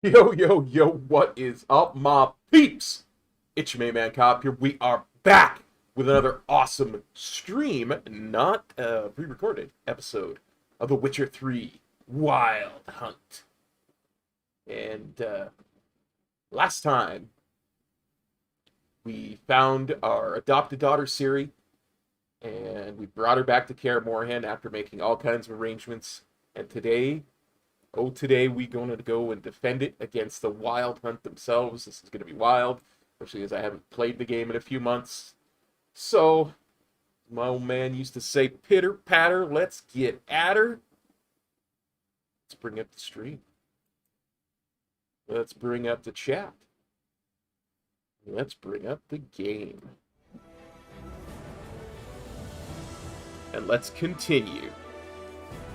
Yo, yo, yo, what is up, my peeps? It's your main man, Cop here. We are back with another awesome stream, not a pre-recorded episode of The Witcher 3 Wild Hunt. And last time, we found our adopted daughter, Ciri, and we brought her back to Kaer Morhen after making all kinds of arrangements. And today we're going to go and defend it against the Wild Hunt themselves. This is going to be wild, especially as I haven't played the game in a few months. So, my old man used to say, pitter patter, let's get at her. Let's bring up the stream. Let's bring up the chat. Let's bring up the game. And let's continue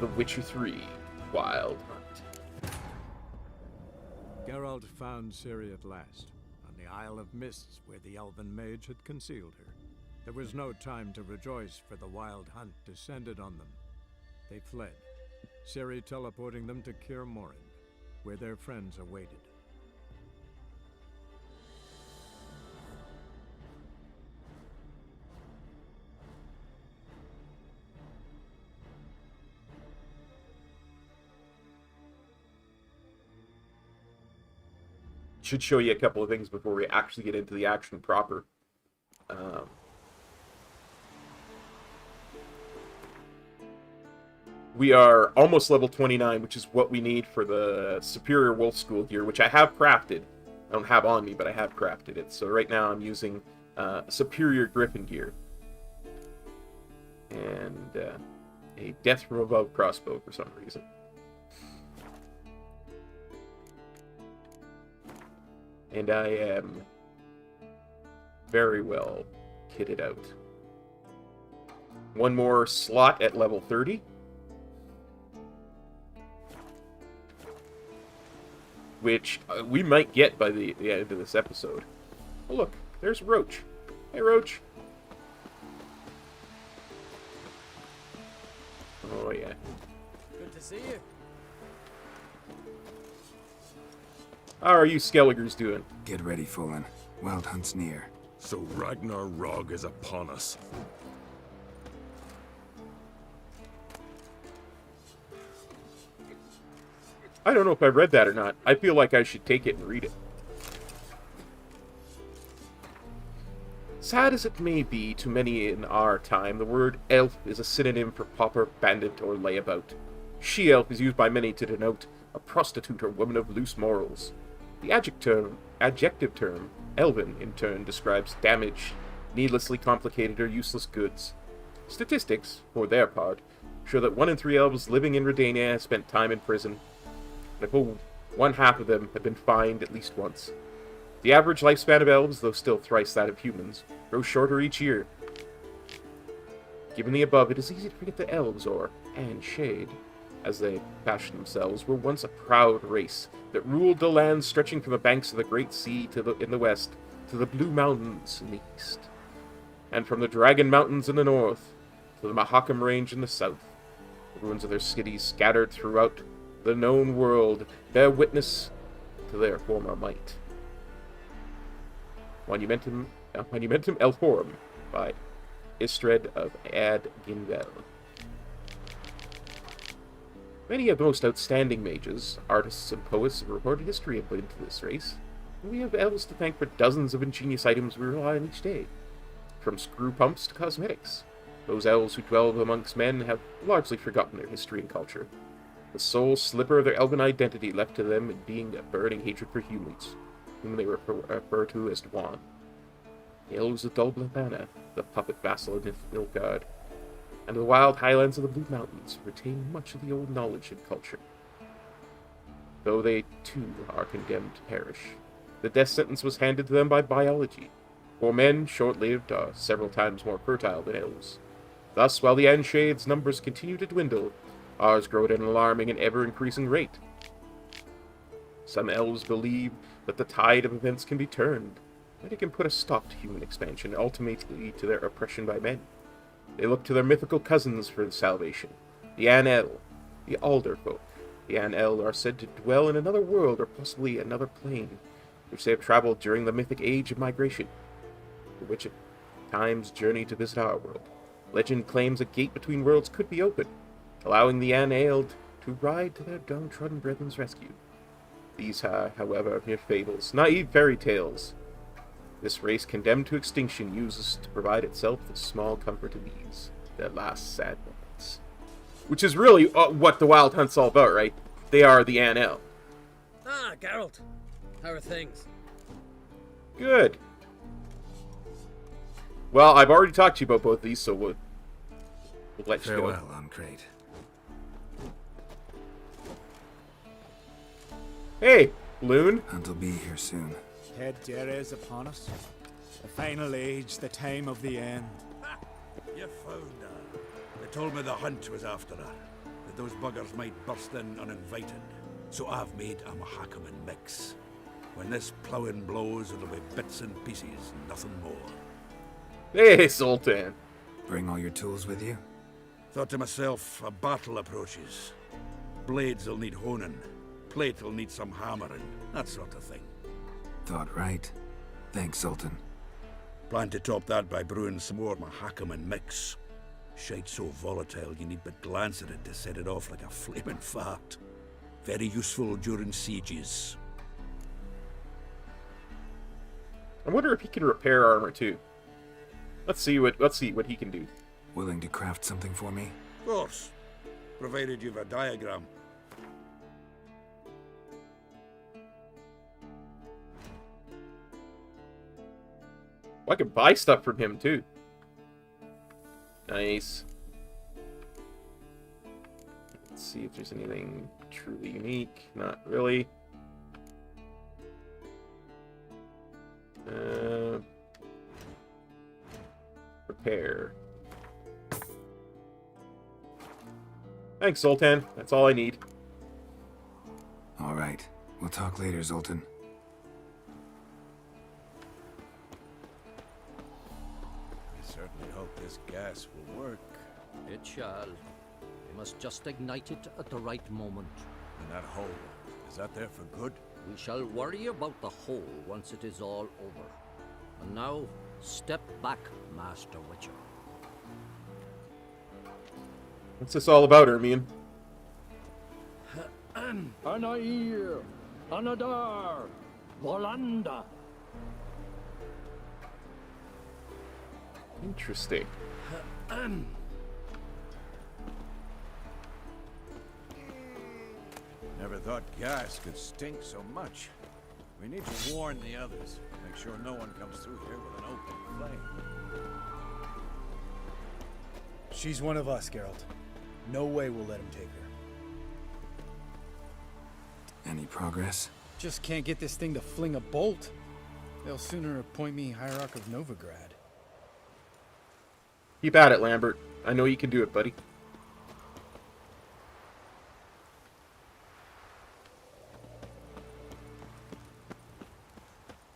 The Witcher 3 Wild Hunt. Geralt found Ciri at last, on the Isle of Mists where the elven mage had concealed her. There was no time to rejoice, for the Wild Hunt descended on them. They fled, Ciri teleporting them to Kaer Morhen, where their friends awaited. Should show you a couple of things before we actually get into the action proper. We are almost level 29, which is what we need for the Superior Wolf School gear, which I have crafted. I don't have on me, but I have crafted it. So right now I'm using Superior Griffin gear. And a Death from Above crossbow for some reason. And I am very well kitted out. One more slot at level 30. Which we might get by the end of this episode. Oh look, there's Roach. Hey Roach. Oh yeah. Good to see you. How are you Skelligers doing? Get ready, Fullen. Wild Hunt's near. So Ragnar Rog is upon us. I don't know if I read that or not. I feel like I should take it and read it. Sad as it may be to many in our time, the word elf is a synonym for pauper, bandit, or layabout. She-elf is used by many to denote a prostitute or woman of loose morals. The adjective term, elven, in turn, describes damaged, needlessly complicated, or useless goods. Statistics, for their part, show that 1 in 3 elves living in Redania have spent time in prison, and about 1/2 of them have been fined at least once. The average lifespan of elves, though still thrice that of humans, grows shorter each year. Given the above, it is easy to forget that elves, or Anshade, as they fashion themselves, were once a proud race that ruled the lands stretching from the banks of the Great Sea in the west to the Blue Mountains in the east, and from the Dragon Mountains in the north to the Mahakam Range in the south. The ruins of their cities scattered throughout the known world bear witness to their former might. Monumentum Elhorum by Istred of Ad Ginvel. Many of the most outstanding mages, artists, and poets of recorded history have put into this race, and we have elves to thank for dozens of ingenious items we rely on each day, from screw pumps to cosmetics. Those elves who dwell amongst men have largely forgotten their history and culture. The sole slipper of their elven identity left to them being a burning hatred for humans, whom they refer to as Dwan. The elves of Dol Blanthana, the puppet vassal of Nilfgaard, and the wild highlands of the Blue Mountains retain much of the old knowledge and culture. Though they, too, are condemned to perish, the death sentence was handed to them by biology, for men, short-lived, are several times more fertile than elves. Thus, while the Anshade's numbers continue to dwindle, ours grow at an alarming and ever-increasing rate. Some elves believe that the tide of events can be turned, that it can put a stop to human expansion, ultimately to their oppression by men. They look to their mythical cousins for salvation, the An-El, the Alderfolk. The An-El are said to dwell in another world or possibly another plane, which they have traveled during the mythic age of migration, for which at times journey to visit our world. Legend claims a gate between worlds could be opened, allowing the An-El to ride to their downtrodden brethren's rescue. These are, however, mere fables, naive fairy tales. This race, condemned to extinction, uses to provide itself with small comfort and ease, their last sad moments. Which is really what the Wild Hunt's all about, right? They are the An-El. Ah, Geralt. How are things? Good. Well, I've already talked to you about both of these, so we'll let you go. Farewell, Uncrate. Hey, Loon. Hunt'll be here soon. Head is upon us. The final age, the time of the end. You found her. They told me the hunt was after her, that those buggers might burst in uninvited. So I've made a Mahakaman mix. When this ploughing blows, it'll be bits and pieces, nothing more. Hey, Sultan. Bring all your tools with you? Thought to myself, a battle approaches. Blades will need honing, plate will need some hammering, that sort of thing. Thought right. Thanks, Sultan. Plan to top that by brewing some more Mahakaman mix. Shite so volatile you need but glance at it to set it off like a flaming fart. Very useful during sieges. I wonder if he can repair armor too. Let's see what he can do. Willing to craft something for me? Of course, provided you've a diagram. I can buy stuff from him too. Nice. Let's see if there's anything truly unique. Not really. Repair. Thanks, Sultan. That's all I need. All right. We'll talk later, Zoltan. I certainly hope this gas will work. It shall. We must just ignite it at the right moment. And that hole, is that there for good? We shall worry about the hole once it is all over. And now, step back, Master Witcher. What's this all about, Ermion? Anair, Anadar, Volanda. Interesting. Never thought gas could stink so much. We need to warn the others. Make sure no one comes through here with an open flame. She's one of us, Geralt. No way we'll let him take her. Any progress? Just can't get this thing to fling a bolt. They'll sooner appoint me Hierarch of Novigrad. Keep at it, Lambert. I know you can do it, buddy.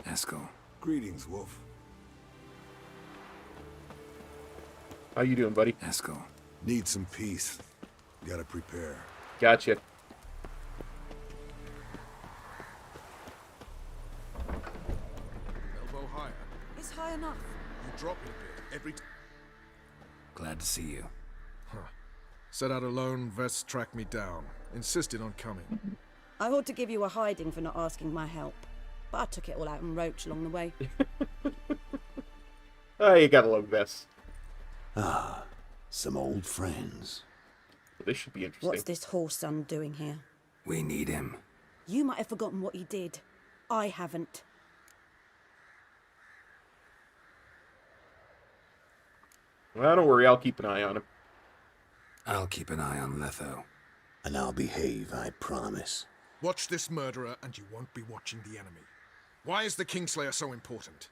Eskel. Greetings, Wolf. How you doing, buddy? Eskel. Need some peace. Gotta prepare. Gotcha. Elbow higher. It's high enough. You drop it a bit every time. Glad to see you. Set out alone, Vets tracked me down. Insisted on coming. I ought to give you a hiding for not asking my help, but I took it all out in Roach along the way. Oh, you gotta love this. Ah, some old friends. This should be interesting. What's this horse son doing here? We need him. You might have forgotten what he did. I haven't. Well, don't worry, I'll keep an eye on him. I'll keep an eye on Letho. And I'll behave, I promise. Watch this murderer and you won't be watching the enemy. Why is the Kingslayer so important?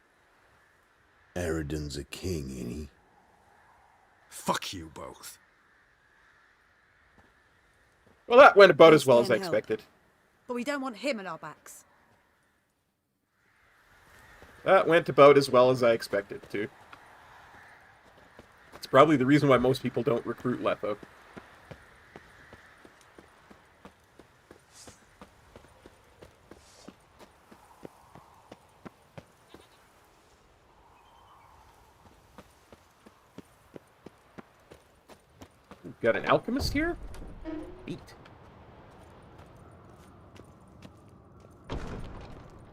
Eridan's a king, ain't he? Fuck you both. Well, that went about as well as I expected. But we don't want him at our backs. That went about as well as I expected, too. It's probably the reason why most people don't recruit Letho. We've got an alchemist here? Neat.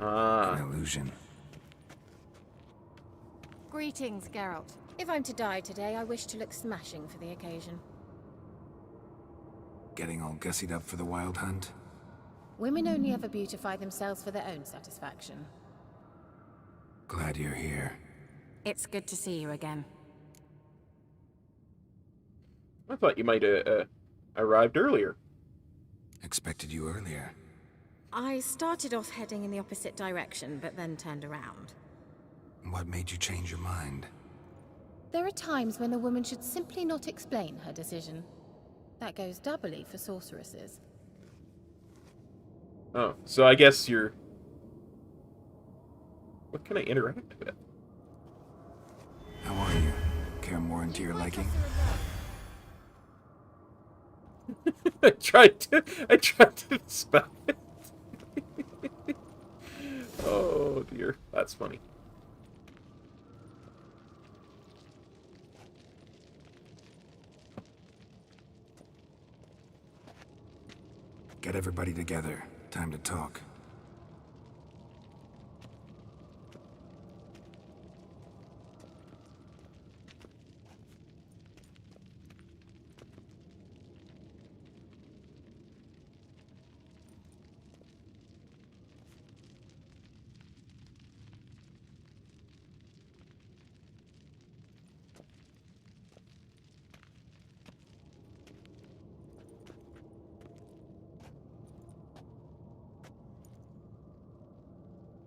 An illusion. Greetings, Geralt. If I'm to die today, I wish to look smashing for the occasion. Getting all gussied up for the wild hunt? Women only ever beautify themselves for their own satisfaction. Glad you're here. It's good to see you again. I thought you might have arrived earlier. Expected you earlier. I started off heading in the opposite direction, but then turned around. What made you change your mind? There are times when a woman should simply not explain her decision. That goes doubly for sorceresses. Oh, so I guess you're... What can I interact with? How are you? Kaer Morhen to your liking? I tried to spell it. Oh dear, that's funny. Get everybody together. Time to talk.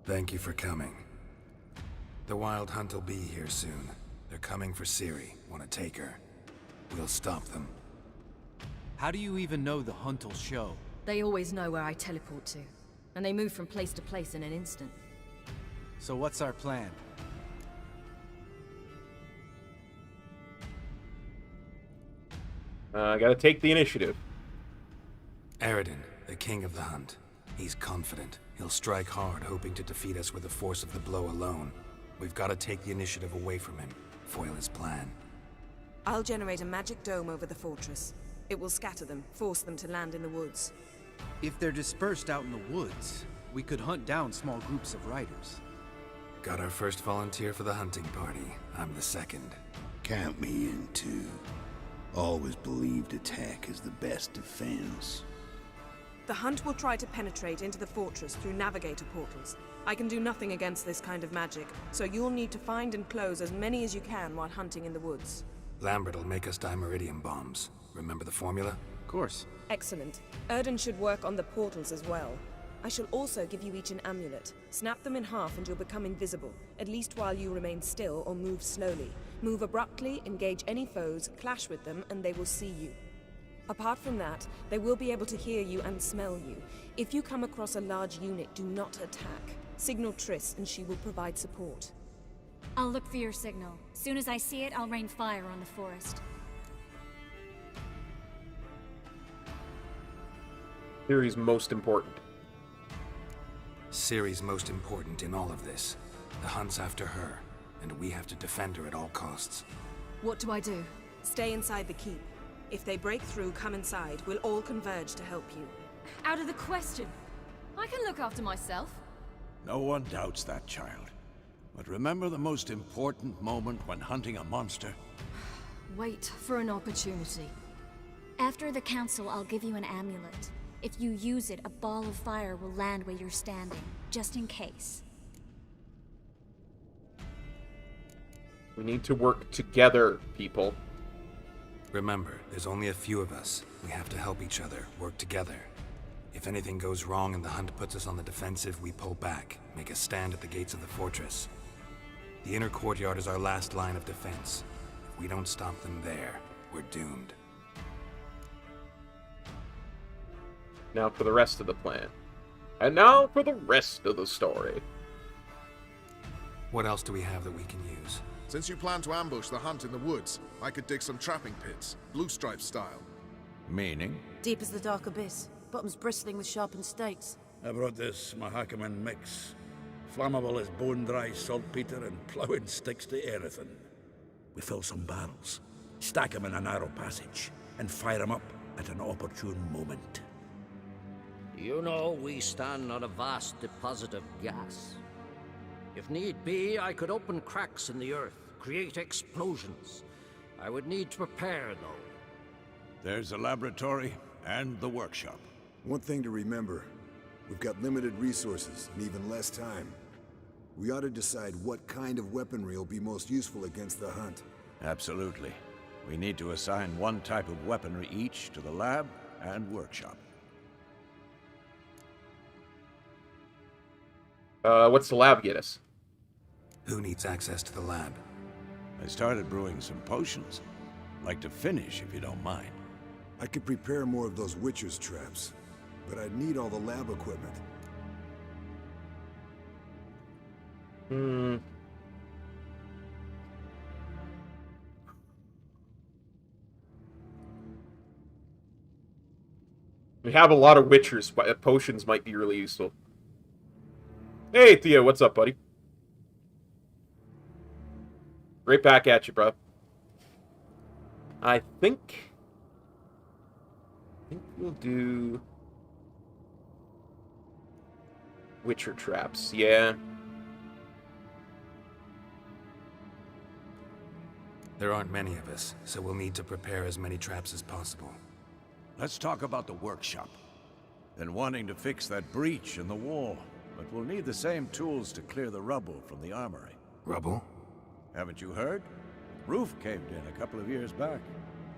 Thank you for coming. The Wild Hunt will be here soon. They're coming for Ciri. Want to take her. We'll stop them. How do you even know the hunt will show? They always know where I teleport to. And they move from place to place in an instant. So what's our plan? I gotta take the initiative. Eridan, the king of the hunt. He's confident. He'll strike hard, hoping to defeat us with the force of the blow alone. We've got to take the initiative away from him, foil his plan. I'll generate a magic dome over the fortress. It will scatter them, force them to land in the woods. If they're dispersed out in the woods, we could hunt down small groups of riders. Got our first volunteer for the hunting party. I'm the second. Count me in too. Always believed attack is the best defense. The hunt will try to penetrate into the fortress through navigator portals. I can do nothing against this kind of magic, so you'll need to find and close as many as you can while hunting in the woods. Lambert will make us dimeridium bombs. Remember the formula? Of course. Excellent. Erden should work on the portals as well. I shall also give you each an amulet. Snap them in half and you'll become invisible, at least while you remain still or move slowly. Move abruptly, engage any foes, clash with them, and they will see you. Apart from that, they will be able to hear you and smell you. If you come across a large unit, do not attack. Signal Triss and she will provide support. I'll look for your signal. Soon as I see it, I'll rain fire on the forest. Ciri's most important. Ciri's most important in all of this. The hunt's after her, and we have to defend her at all costs. What do I do? Stay inside the keep. If they break through, come inside. We'll all converge to help you. Out of the question. I can look after myself. No one doubts that, child. But remember the most important moment when hunting a monster? Wait for an opportunity. After the council, I'll give you an amulet. If you use it, a ball of fire will land where you're standing, just in case. We need to work together, people. Remember, there's only a few of us. We have to help each other, work together. If anything goes wrong and the hunt puts us on the defensive, we pull back, make a stand at the gates of the fortress. The inner courtyard is our last line of defense. If we don't stop them there, we're doomed. Now for the rest of the plan. And now for the rest of the story. What else do we have that we can use? Since you plan to ambush the hunt in the woods, I could dig some trapping pits, blue stripe style. Meaning? Deep as the dark abyss, bottoms bristling with sharpened stakes. I brought this Mahakaman mix. Flammable as bone-dry saltpeter and plowing sticks to anything. We fill some barrels, stack them in a narrow passage, and fire them up at an opportune moment. You know, we stand on a vast deposit of gas. If need be, I could open cracks in the earth, create explosions. I would need to prepare, though. There's a laboratory and the workshop. One thing to remember, we've got limited resources and even less time. We ought to decide what kind of weaponry will be most useful against the hunt. Absolutely. We need to assign one type of weaponry each to the lab and workshop. What's the lab get us? Who needs access to the lab? I started brewing some potions. Like to finish, if you don't mind. I could prepare more of those Witcher's traps, but I'd need all the lab equipment. We have a lot of Witchers, but potions might be really useful. Hey, Theo, what's up, buddy? Right back at you, bro. I think we'll do Witcher traps, yeah. There aren't many of us, so we'll need to prepare as many traps as possible. Let's talk about the workshop. Been wanting to fix that breach in the wall, but we'll need the same tools to clear the rubble from the armory. Rubble? Haven't you heard? Roof caved in a couple of years back.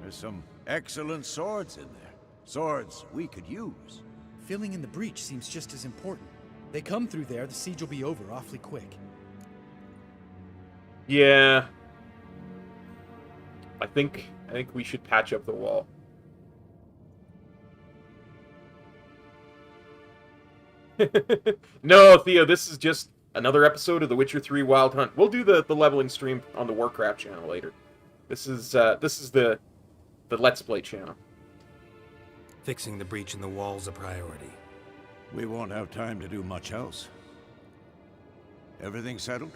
There's some excellent swords in there. Swords we could use. Filling in the breach seems just as important. They come through there, the siege will be over awfully quick. Yeah. I think we should patch up the wall. No, Theo, this is just another episode of The Witcher 3 Wild Hunt. We'll do the leveling stream on the Warcraft channel later. This is the Let's Play channel. Fixing the breach in the wall's a priority. We won't have time to do much else. Everything settled?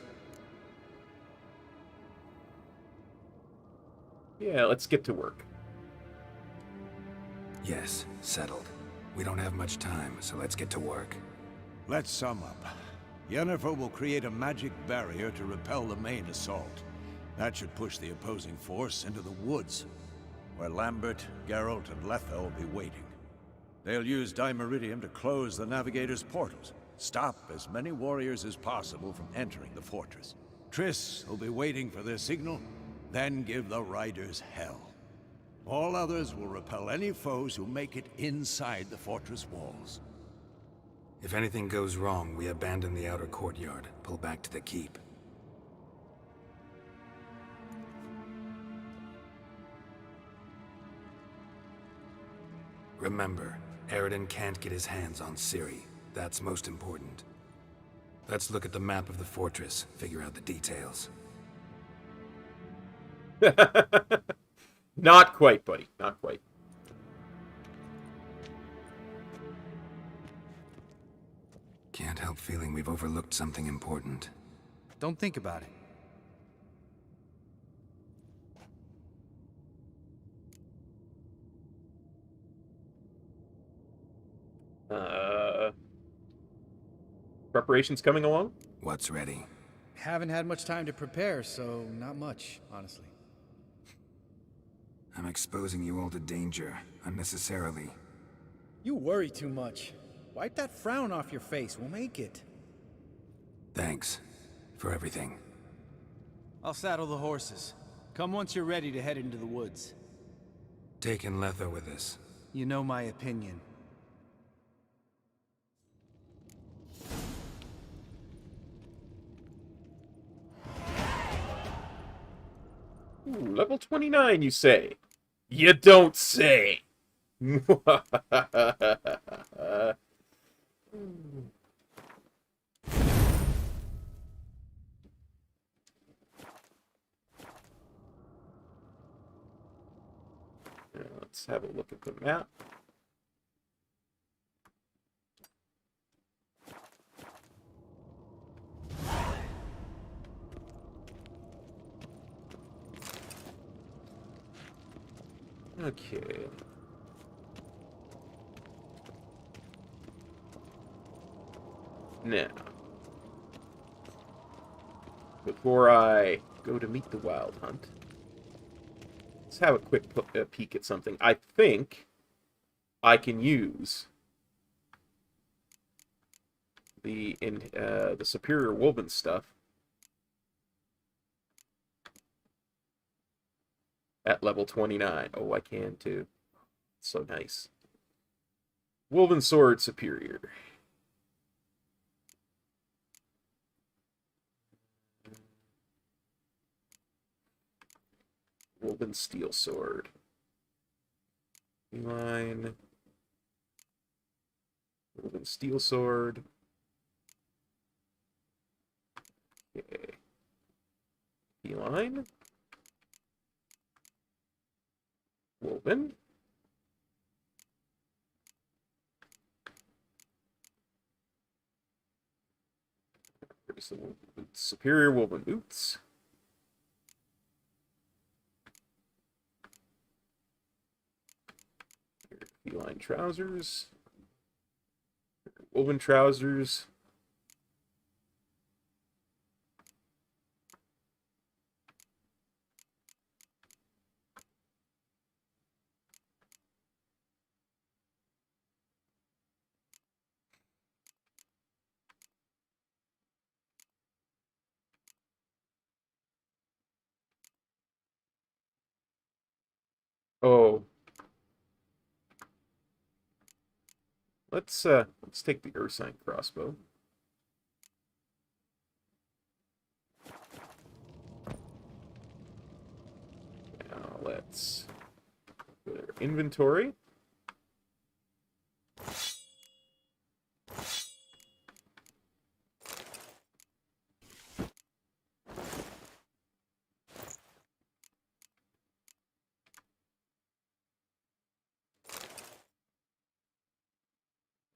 Yeah, let's get to work. Yes, settled. We don't have much time, so let's get to work. Let's sum up. Yennefer will create a magic barrier to repel the main assault. That should push the opposing force into the woods, where Lambert, Geralt, and Letha will be waiting. They'll use dimeridium to close the navigator's portals, stop as many warriors as possible from entering the fortress. Triss will be waiting for their signal, Then give the riders hell. All others will repel any foes who make it inside the fortress walls. If anything goes wrong, we abandon the outer courtyard, pull back to the keep. Remember, Eridan can't get his hands on Ciri. That's most important. Let's look at the map of the fortress, figure out the details. Not quite, buddy. Not quite. Can't help feeling we've overlooked something important. Don't think about it. Preparations coming along? What's ready? Haven't had much time to prepare, so not much, honestly. I'm exposing you all to danger, unnecessarily. You worry too much. Wipe that frown off your face, we'll make it. Thanks. For everything. I'll saddle the horses. Come once you're ready to head into the woods. Taking Letho with us. You know my opinion. Ooh, level 29, you say? You don't say! Let's have a look at the map. Okay. Now, before I go to meet the Wild Hunt, let's have a quick peek at something. I think I can use the superior woven stuff at level 29. Oh, I can too. So nice. Woven sword superior. Woven steel sword. Line. Woven steel sword. Okay. Line. Woven. Superior woven boots. Feline trousers. Woven trousers. Oh. Let's take the Ursine crossbow. Now let's go to our inventory.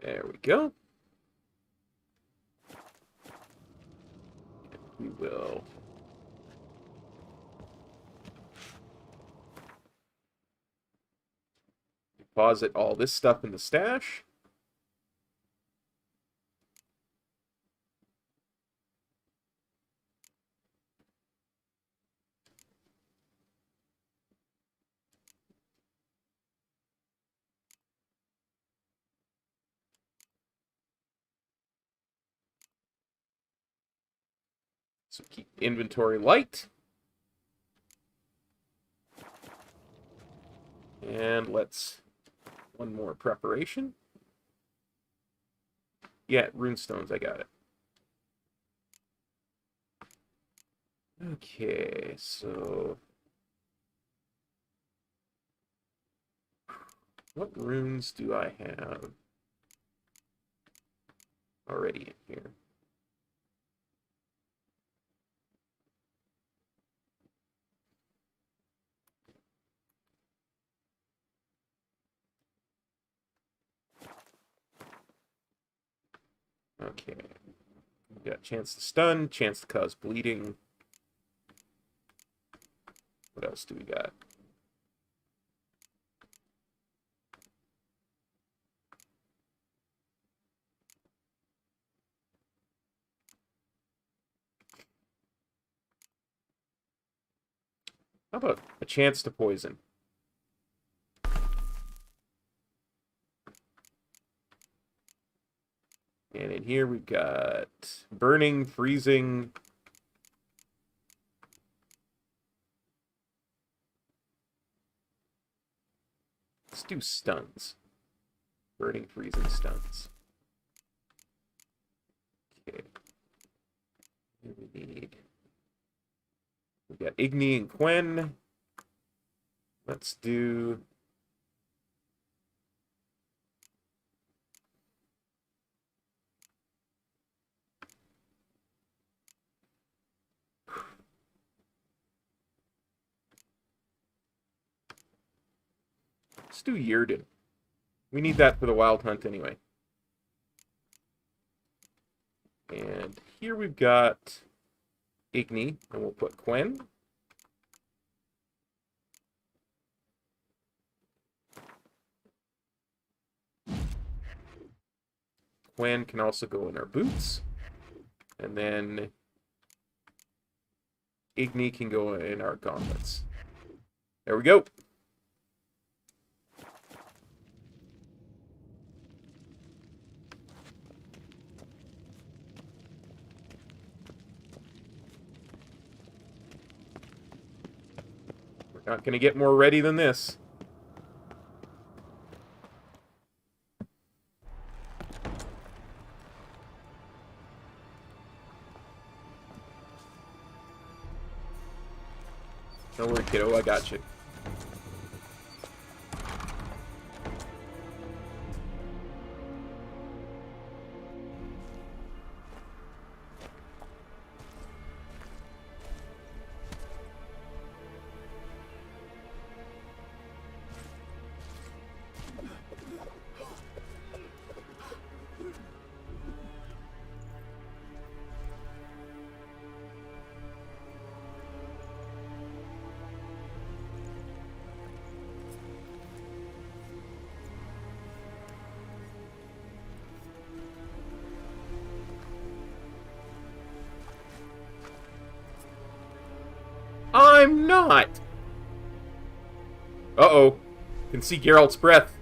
There we go. And we will deposit all this stuff in the stash. So keep inventory light. And let's... one more preparation. Yeah, runestones, I got it. Okay, so... what runes do I have already in here? Okay. We got chance to stun, chance to cause bleeding. What else do we got? How about a chance to poison? And in here we've got burning, freezing. Let's do stuns. Burning, freezing, stuns. Okay. Here we've got Igni and Quen. Let's do... let's do Yrden. We need that for the Wild Hunt anyway. And here we've got Igni, and we'll put Quen. Quen can also go in our boots. And then Igni can go in our gauntlets. There we go. We're not going to get more ready than this. Don't worry, kiddo, I got you. I'm not! Uh-oh. Can see Geralt's breath.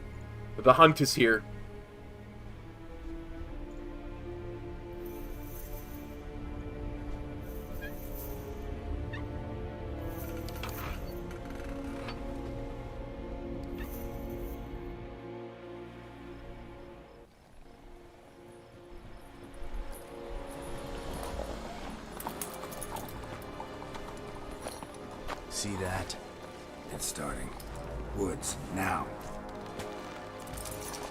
The hunt is here. See that? It's starting. Woods, now.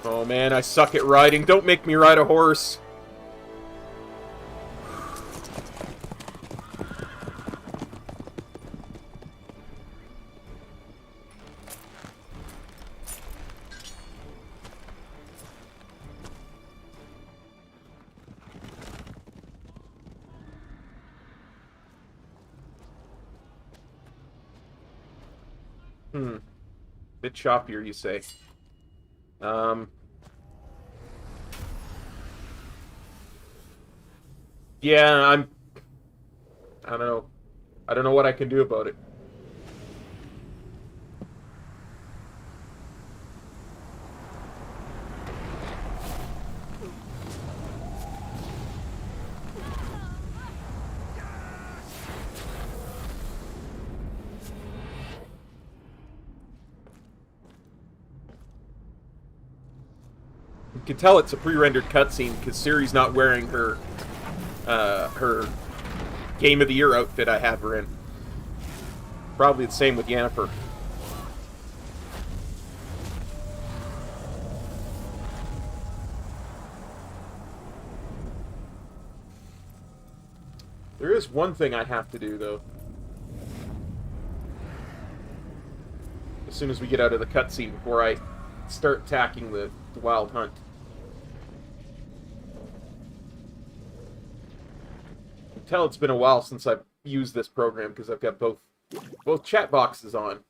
Oh man, I suck at riding. Don't make me ride a horse. Bit choppier, you say. Yeah, I don't know. I don't know what I can do about it. You can tell it's a pre-rendered cutscene because Ciri's not wearing her her Game of the Year outfit I have her in. Probably the same with Yennefer. There is one thing I have to do, though. As soon as we get out of the cutscene, before I start attacking the wild hunt. You can tell it's been a while since I've used this program, because I've got both chat boxes on.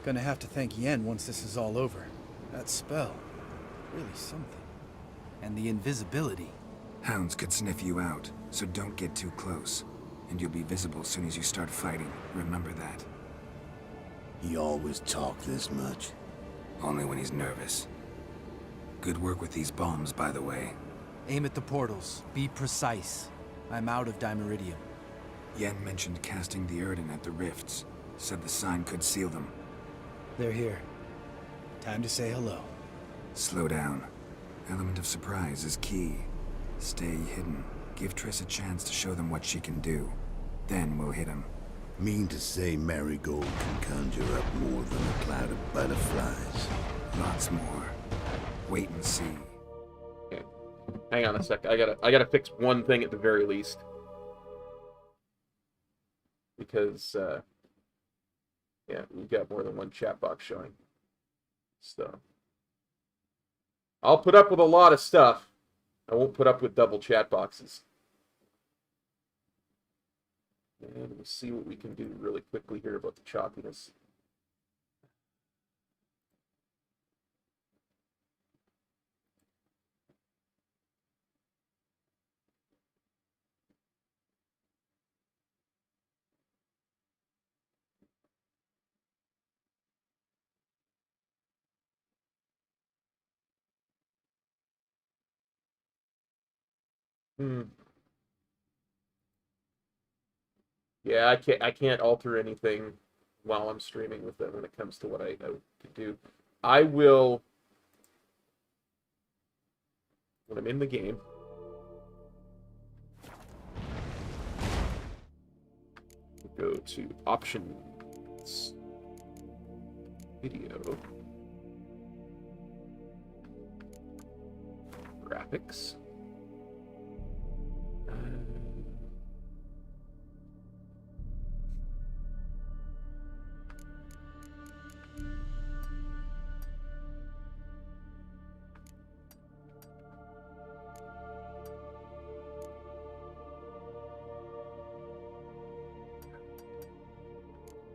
Gonna have to thank Yen once this is all over. That spell, really something. And the invisibility. Hounds could sniff you out, so don't get too close. And you'll be visible as soon as you start fighting. Remember that. He always talk this much? Only when he's nervous. Good work with these bombs, by the way. Aim at the portals. Be precise. I'm out of Dimeridium. Yen mentioned casting the Erden at the rifts. Said the sign could seal them. They're here. Time to say hello. Slow down. Element of surprise is key. Stay hidden. Give Triss a chance to show them what she can do. Then we'll hit him. Mean to say Marigold can conjure up more than a cloud of butterflies? Lots more. Wait and see. Okay. Hang on a sec. I gotta fix one thing at the very least. Because, yeah, we've got more than one chat box showing. So, I'll put up with a lot of stuff. I won't put up with double chat boxes. And we'll see what we can do really quickly here about the choppiness. Yeah, I can't alter anything while I'm streaming with them when it comes to what I can do. I will, when I'm in the game, go to options, video, graphics.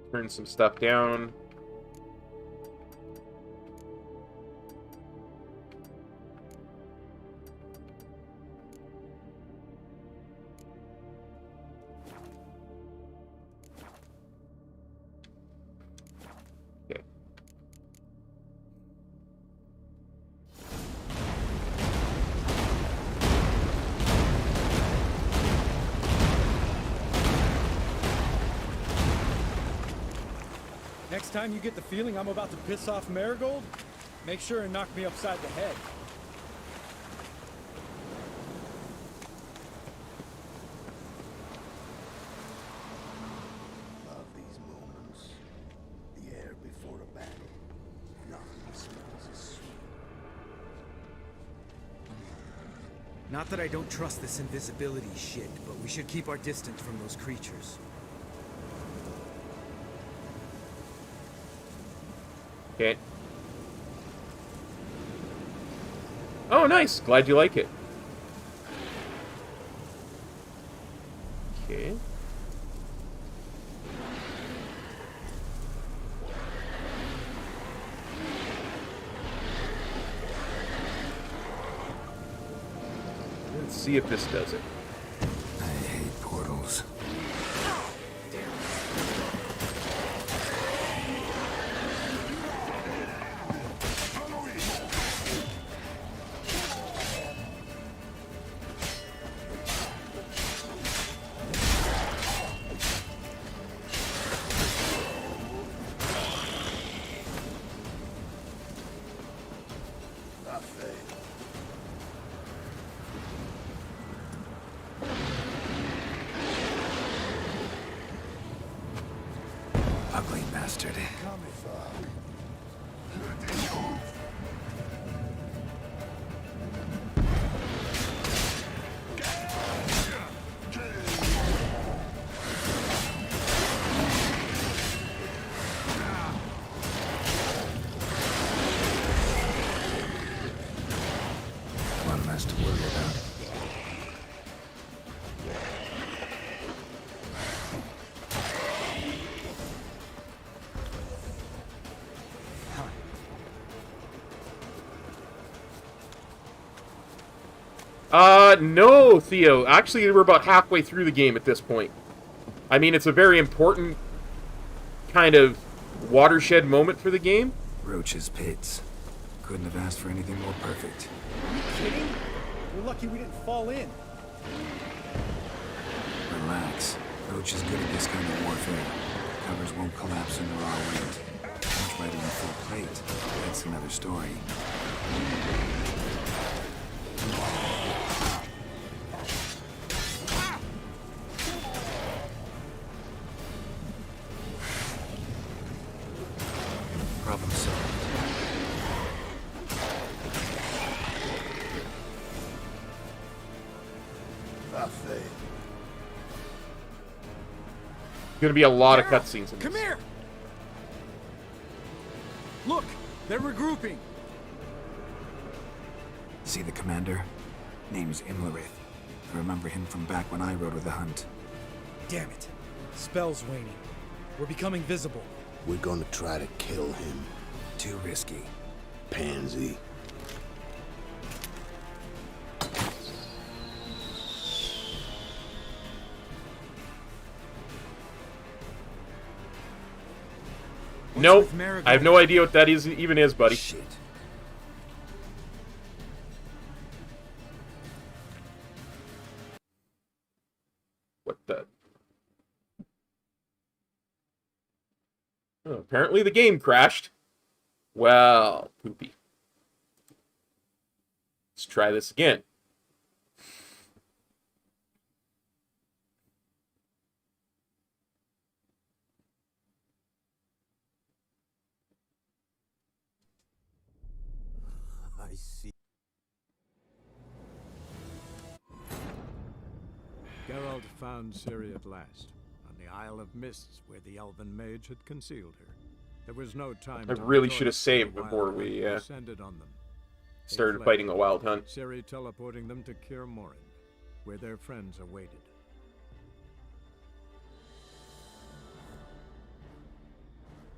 Turn some stuff down. Okay. Next time you get the feeling I'm about to piss off Marigold, make sure and knock me upside the head. Love these moments. The air before a battle. Nothing smells as sweet. Not that I don't trust this invisibility shit, but we should keep our distance from those creatures. Okay. Oh, nice. Glad you like it. Okay. Let's see if this does it. I hate portals. bastard. One less to worry about. No, Theo. Actually, we're about halfway through the game at this point. I mean, it's a very important kind of watershed moment for the game. Roach's pits. Couldn't have asked for anything more perfect. Are you kidding? We're lucky we didn't fall in. Relax. Roach is good at this kind of warfare. Covers won't collapse under our weight. Much right in a full plate. That's another story. Problem solved. Gonna be a lot of cutscenes in this. Come here! Look, they're regrouping. See the commander? Name's Imlerith. I remember him from back when I rode with the hunt. Damn it. Spell's waning. We're becoming visible. We're gonna try to kill him. Too risky. Pansy. Nope. I have no idea what that even is, buddy. Shit. What the? Oh, apparently the game crashed. Well, poopy. Let's try this again. I see. Geralt found Ciri at last, on the Isle of Mists where the Elven Mage had concealed her. There was no time I to really rejoice should have when saved the before Wild we Hunt descended on them. They started fled, fighting a wild hunt. Ciri teleporting them to Kaer Morhen, where their friends awaited.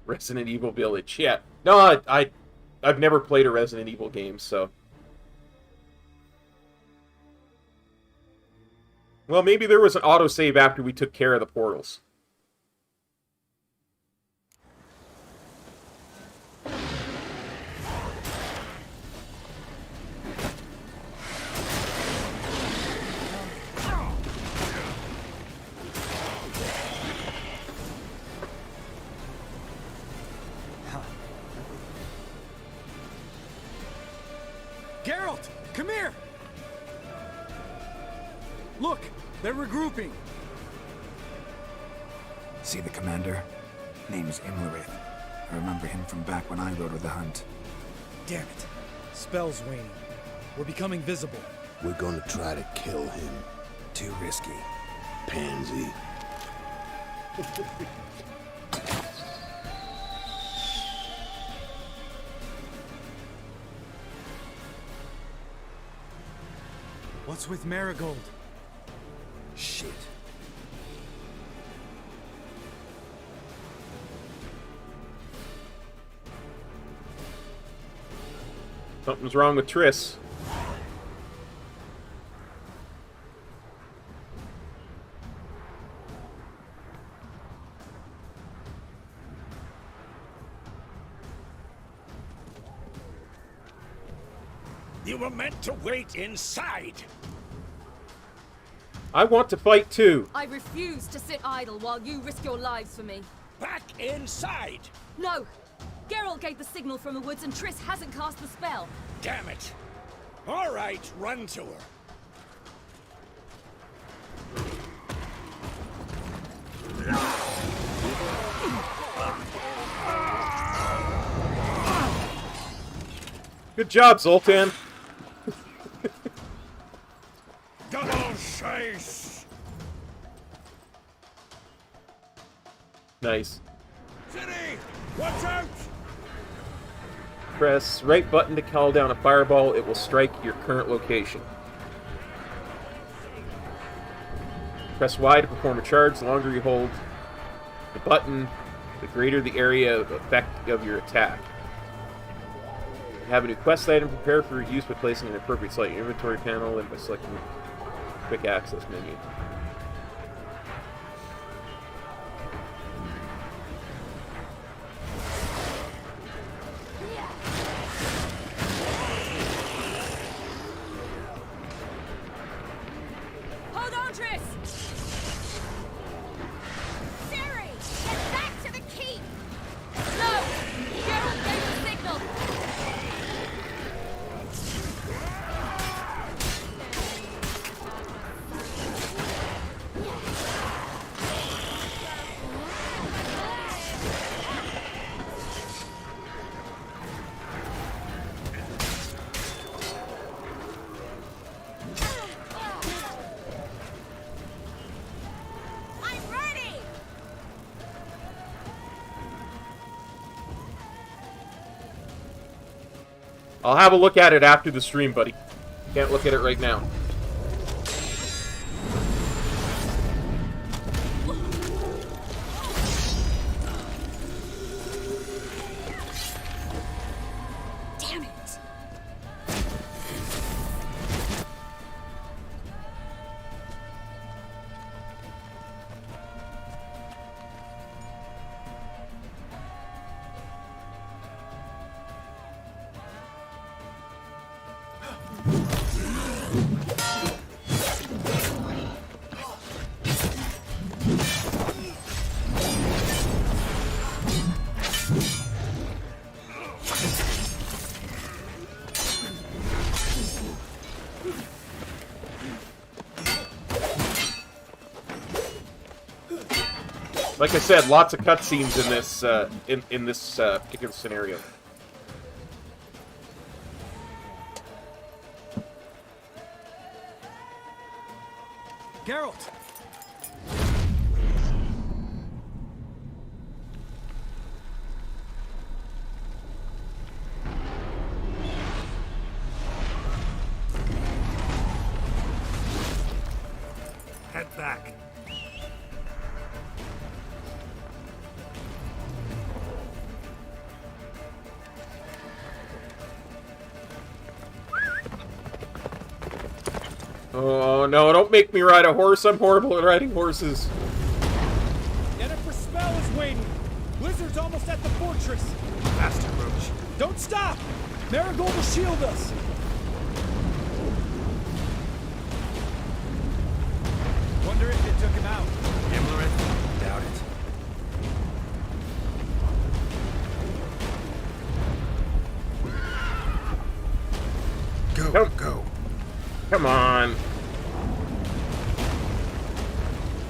Resident Evil Village. Yeah. No, I've never played a Resident Evil game, so. Well, maybe there was an autosave after we took care of the portals. Geralt, come here! Look, they're regrouping. See the commander? Name's Imlerith. I remember him from back when I rode with the hunt. Damn it. Spell's waning. We're becoming visible. We're gonna try to kill him. Too risky. Pansy. What's with Marigold? Shit. Something's wrong with Triss. You were meant to wait inside. I want to fight too. I refuse to sit idle while you risk your lives for me. Back inside. No! Geralt gave the signal from the woods and Triss hasn't cast the spell. Damn it. All right, run to her. Good job, Zoltan. Double chase! Nice. Ciri! Watch out! Press right button to call down a fireball. It will strike your current location. Press Y to perform a charge. The longer you hold the button, the greater the area of effect of your attack. You have a new quest item prepared for use by placing an appropriate slot in your inventory panel and by selecting the quick access menu. Hold on, Triss! Ciri! Get back to the keep! No! Geralt gave the signal! I'm ready! I'll have a look at it after the stream, buddy. Can't look at it right now. Damn it! Like I said, lots of cutscenes in this in this particular scenario. Geralt! Head back. Oh no, don't make me ride a horse. I'm horrible at riding horses. Jennifer's spell is waiting. Blizzard's almost at the fortress. Faster, Roach. Don't stop! Marigold will shield us. Wonder if it took him out. Imlerith? Doubt it. Go, Nope. go. Come on.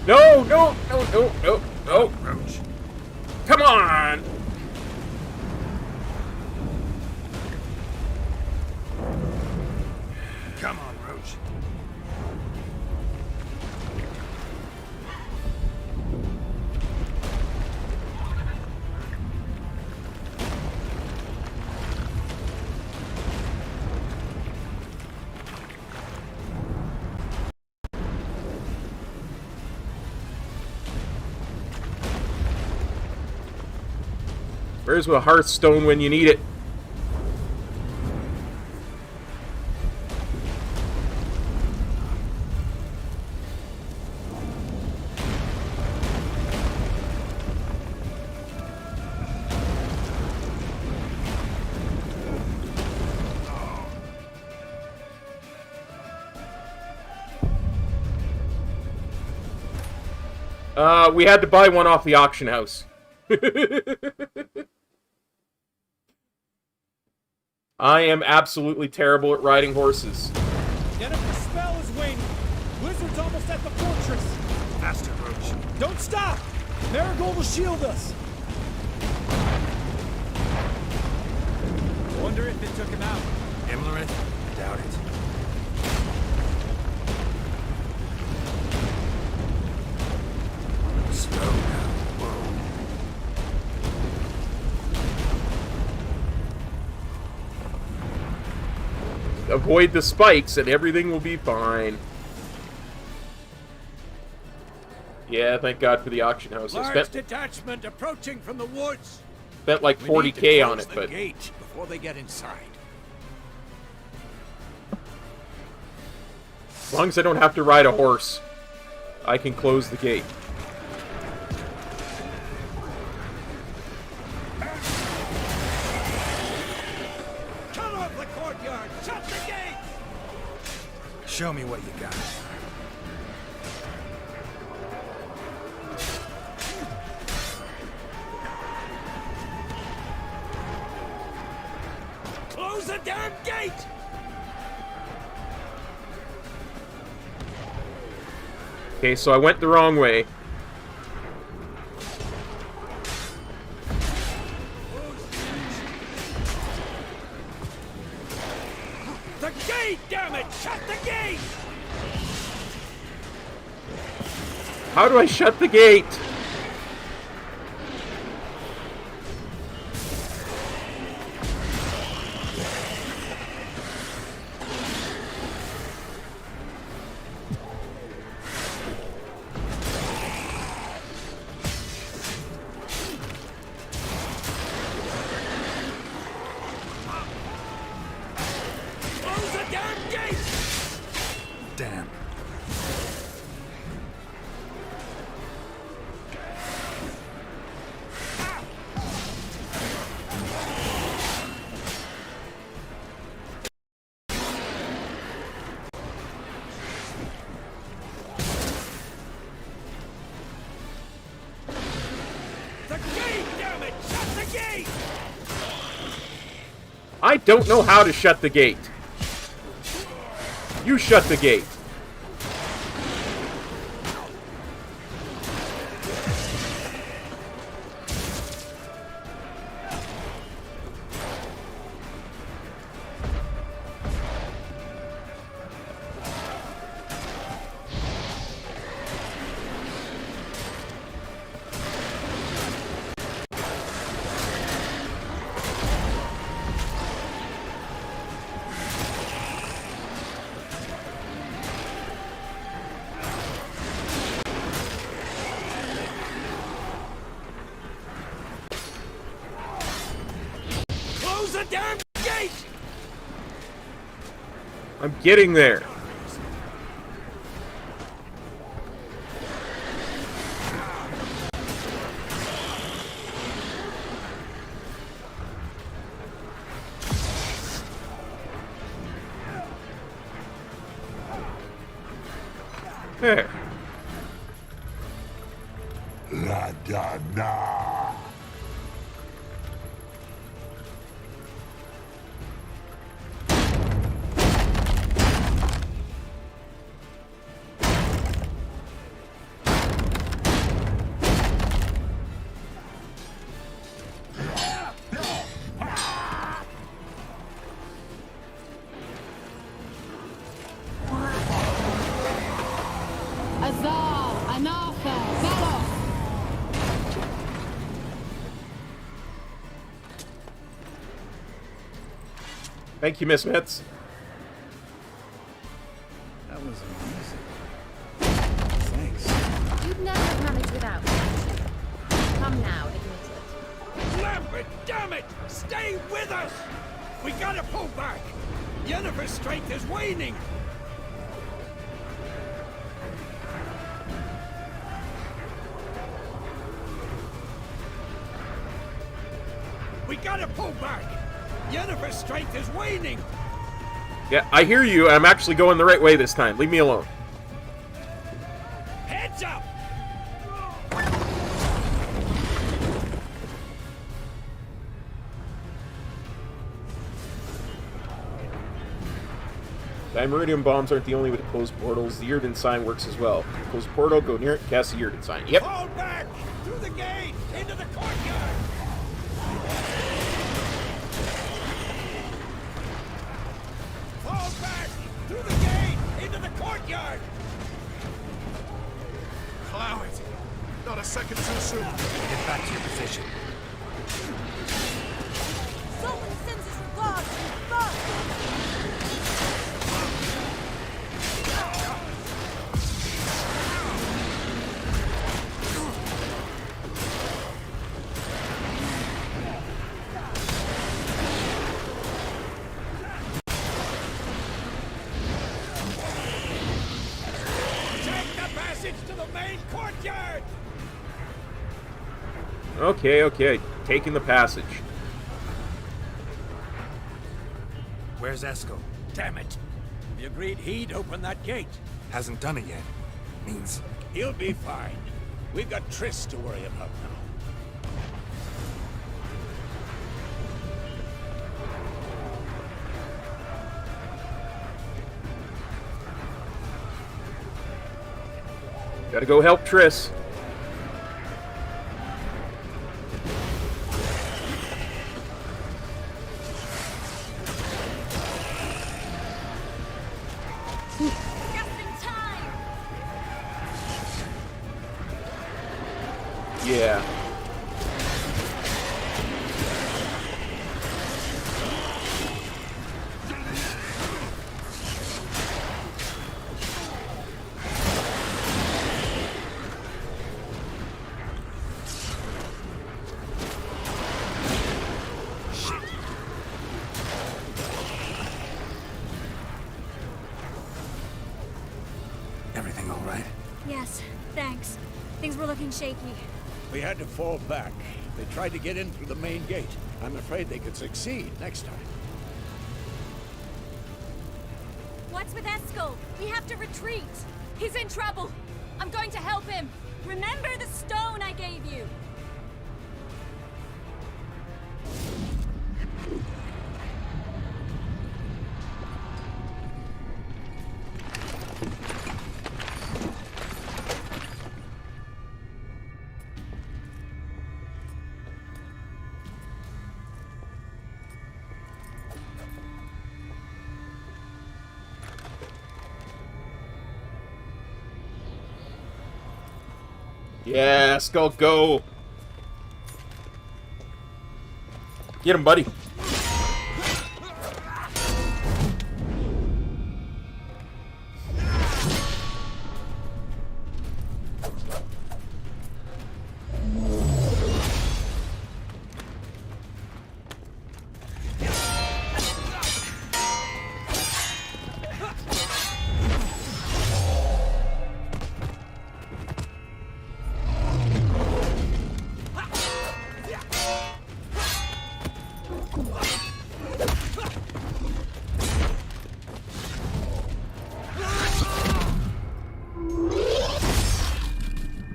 No, no, no, no, no, no. Roach. Come on. Come on, Roach. Where's the Hearthstone when you need it? We had to buy one off the auction house. I am absolutely terrible at riding horses. Jennifer's spell is waiting. Blizzard's almost at the fortress. Faster, Roach. Don't stop! Marigold will shield us. Wonder wonder if it took him out. Imlerith? I doubt it. Slow now. Whoa. Avoid the spikes and everything will be fine. Yeah, thank God for the auction house. I Large spent detachment approaching from the woods. like We need to $40K on close it, the but gate before they get inside. as long as I don't have to ride a horse, I can close the gate. Cut off the courtyard! Shut the gate! Show me what you got. Close the damn gate! Okay, so I went the wrong way. The gate, damn it! Shut the gate! How do I shut the gate? Close the damn gate! Damn. The gate, damn it! Shut the gate! I don't know how to shut the gate. You shut the gate. Close the damn gate! I'm getting there. There. La da na. Azar, Anafa, Velos! Thank you, Miss Mitz. That was amazing. Thanks. You'd never have managed without me. Come now, admit it. Lambert, damn it! Stay with us! We gotta pull back! Yennefer's strength is waning! We gotta pull back! Yennefer's strength is waning! Yeah, I hear you. I'm actually going the right way this time. Leave me alone. Heads up! Dimeridium bombs aren't the only way to close portals. The Yrden sign works as well. Close a portal, go near it, cast the Yrden sign. Yep. Fall back! Through the gate! Into the courtyard! Fall back! Through the gate! Into the courtyard! Allow it. Not a second too soon. Get back to your position. Sultan sends his regards. Fuck! Take the passage to the main courtyard! Okay. Taking the passage. Where's Esco? Damn it! We agreed he'd open that gate. Hasn't done it yet. Means He'll be fine. We've got Triss to worry about now. Gotta go help Triss. Yeah. everything all right? Yes, thanks. Things were looking shaky. We had to fall back. They tried to get in through the main gate. I'm afraid they could succeed next time. What's with Eskel? We have to retreat. He's in trouble. I'm going to help him. Remember the stone I gave you. Yeah, Skull, go! Get him, buddy.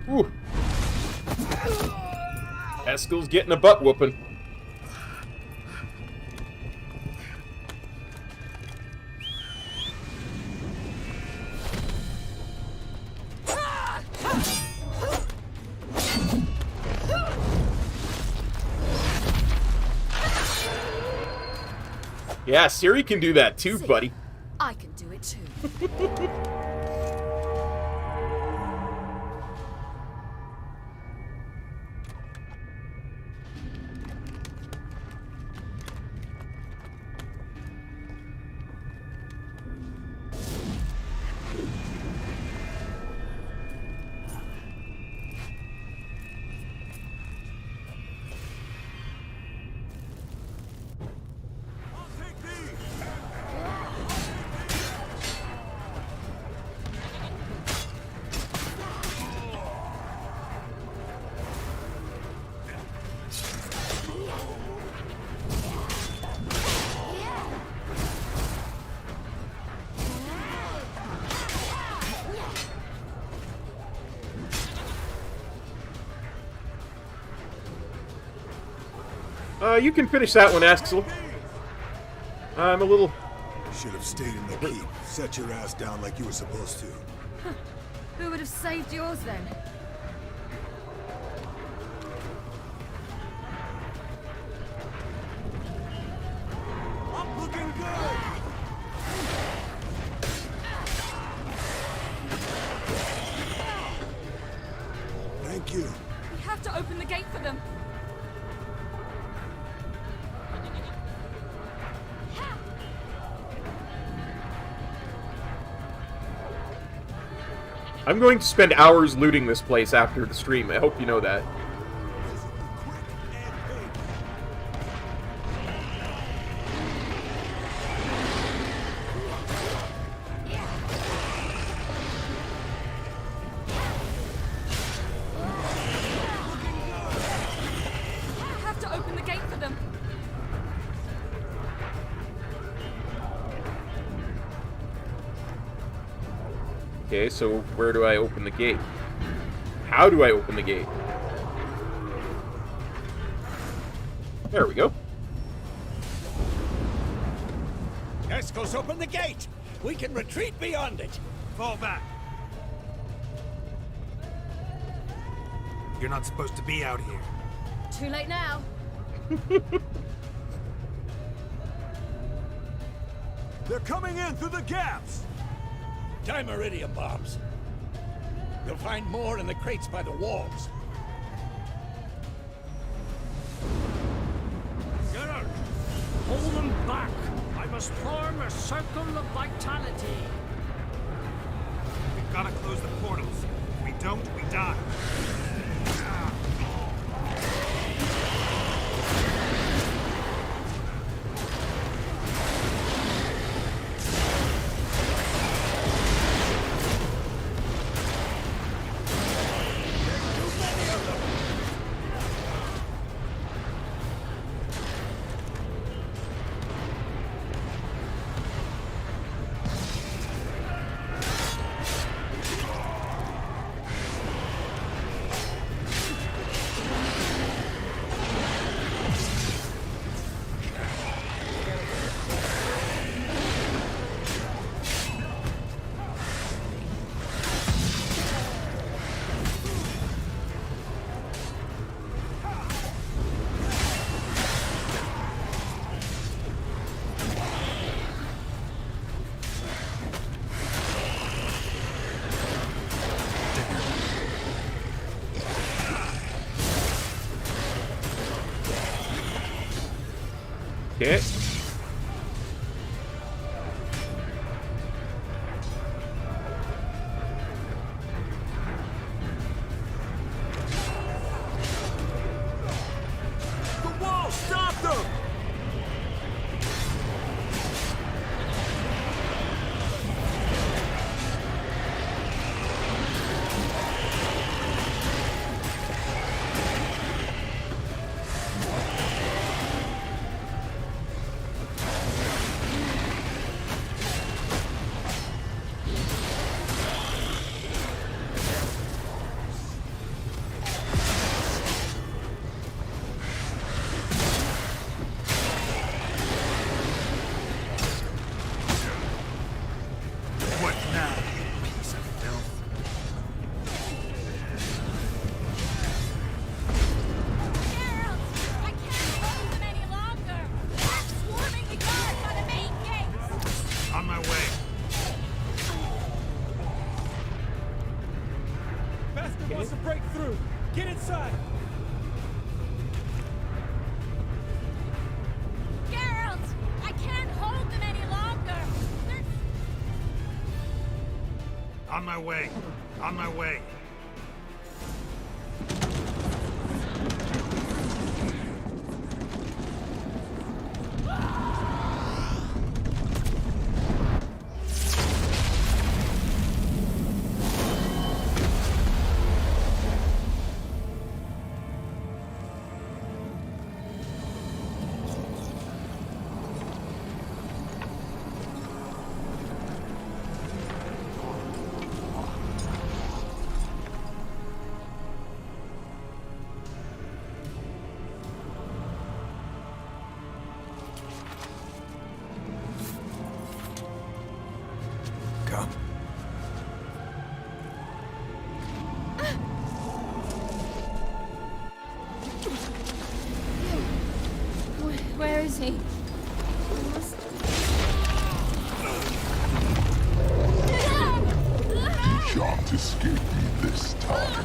Whew. Eskel's getting a butt whooping. Yeah, Ciri can do that too, buddy. I can do it too. You can finish that one, Axel. I'm a little... Should have stayed in the keep. Set your ass down like you were supposed to. Who would have saved yours then? I'm looking good! Thank you. We have to open the gate for them. I'm going to spend hours looting this place after the stream. I hope you know that. We have to open the gate for them. Okay, so where do I open the gate? How do I open the gate? There we go. Eskel's open the gate! We can retreat beyond it! Fall back. You're not supposed to be out here. Too late now. They're coming in through the gaps! Time iridium bombs. You'll find more in the crates by the walls. Geralt, hold them back. I must form a circle of vitality. We've got to close the portals. If we don't, we die. Okay. The wall! Stop them! What now, you piece of filth? Geralt, I can't hold them any longer. They're swarming the guards by the main gates. On my way. Bastard wants to break through! Get inside! Geralt, I can't hold them any longer. They're On my way. On my way. Come. Where is he? You shan't escape me this time.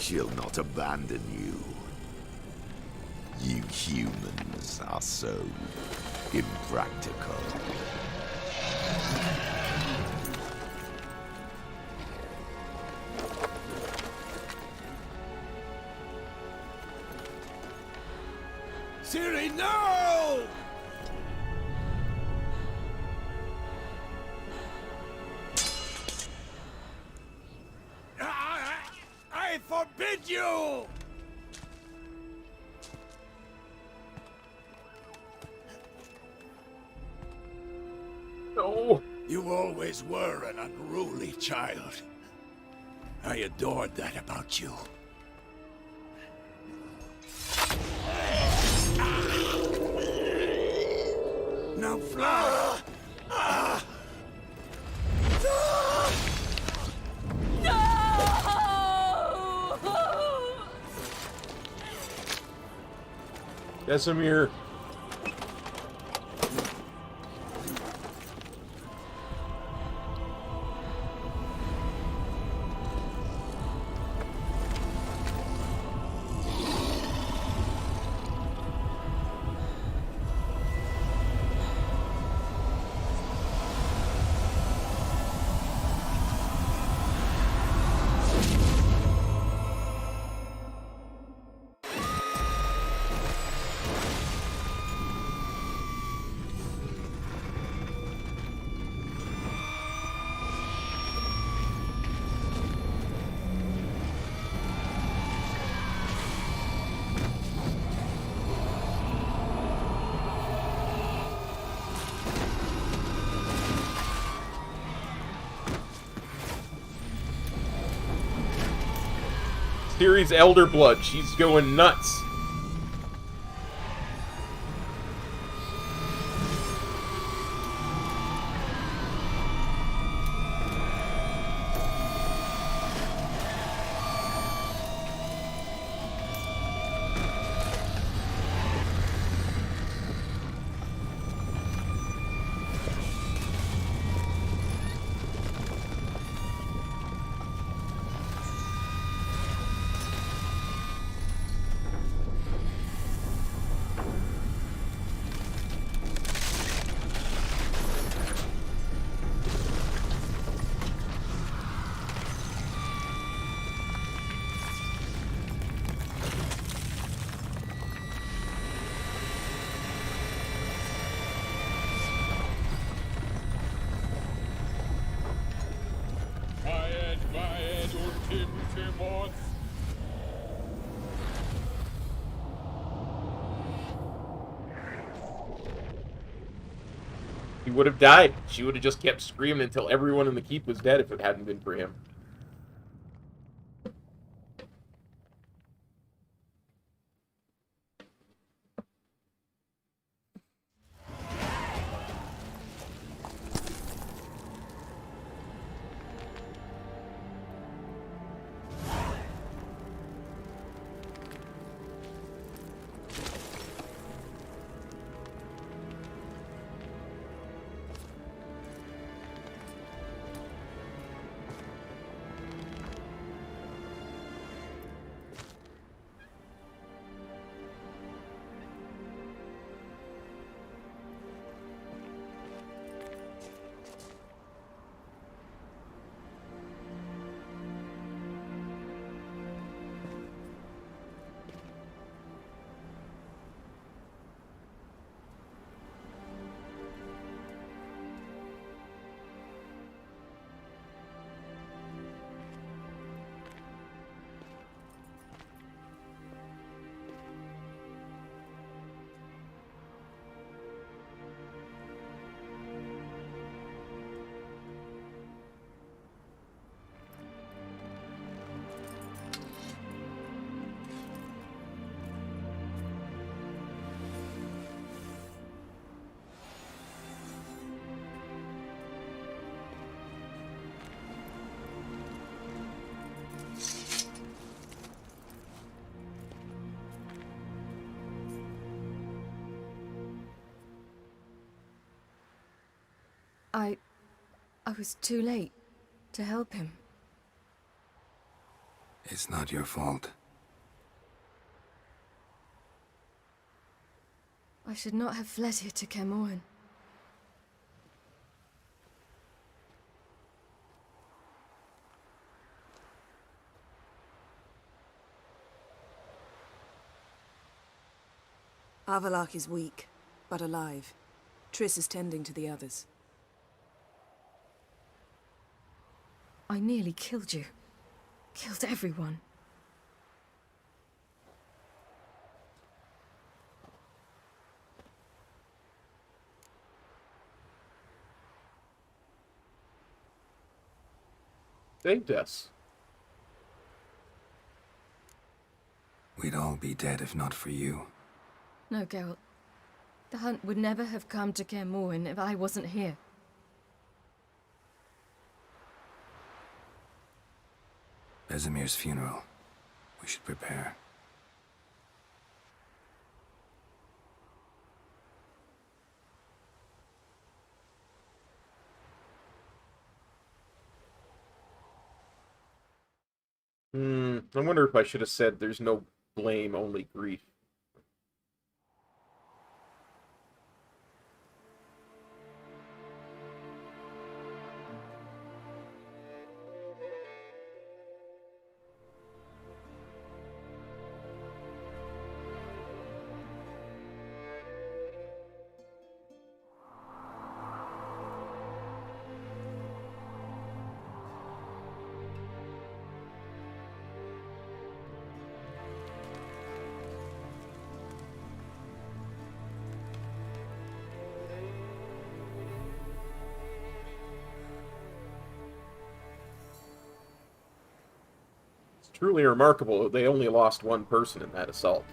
She'll not abandon you. You humans are so impractical. Ciri, no! I forbid you! No! You always were an unruly child. I adored that about you. Now fly! Vesemir. Ciri's elder blood. She's going nuts. He would have died. She would have just kept screaming until everyone in the keep was dead if it hadn't been for him. I was too late to help him. It's not your fault. I should not have fled here to Kaer Morhen. Avalak is weak, but alive. Triss is tending to the others. I nearly killed you. Killed everyone. Saved us. We'd all be dead if not for you. No, Geralt. The hunt would never have come to Kaer Morhen if I wasn't here. Vesemir's funeral. We should prepare. I wonder if I should have said there's no blame, only grief. Truly remarkable, they only lost one person in that assault.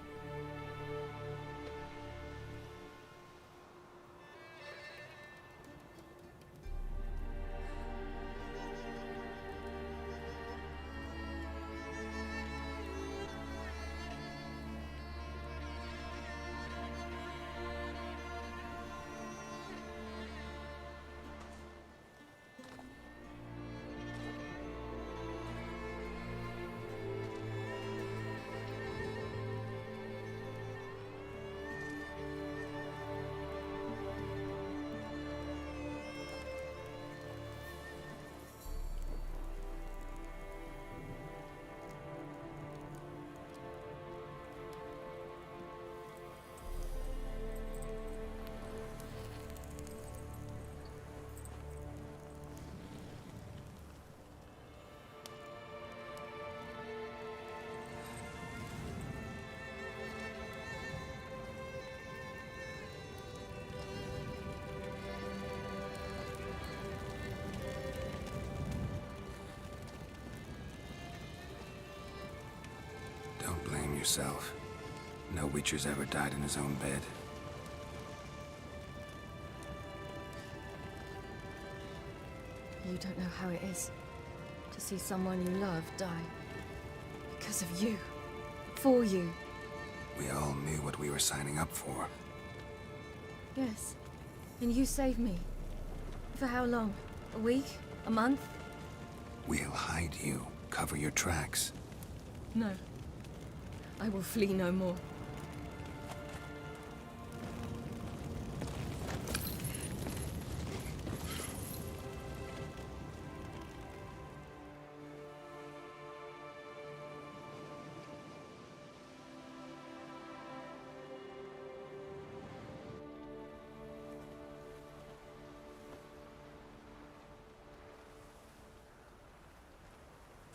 Don't blame yourself. No Witcher's ever died in his own bed. You don't know how it is to see someone you love die. Because of you. For you. We all knew what we were signing up for. Yes. And you saved me. For how long? A week? A month? We'll hide you. Cover your tracks. No. I will flee no more.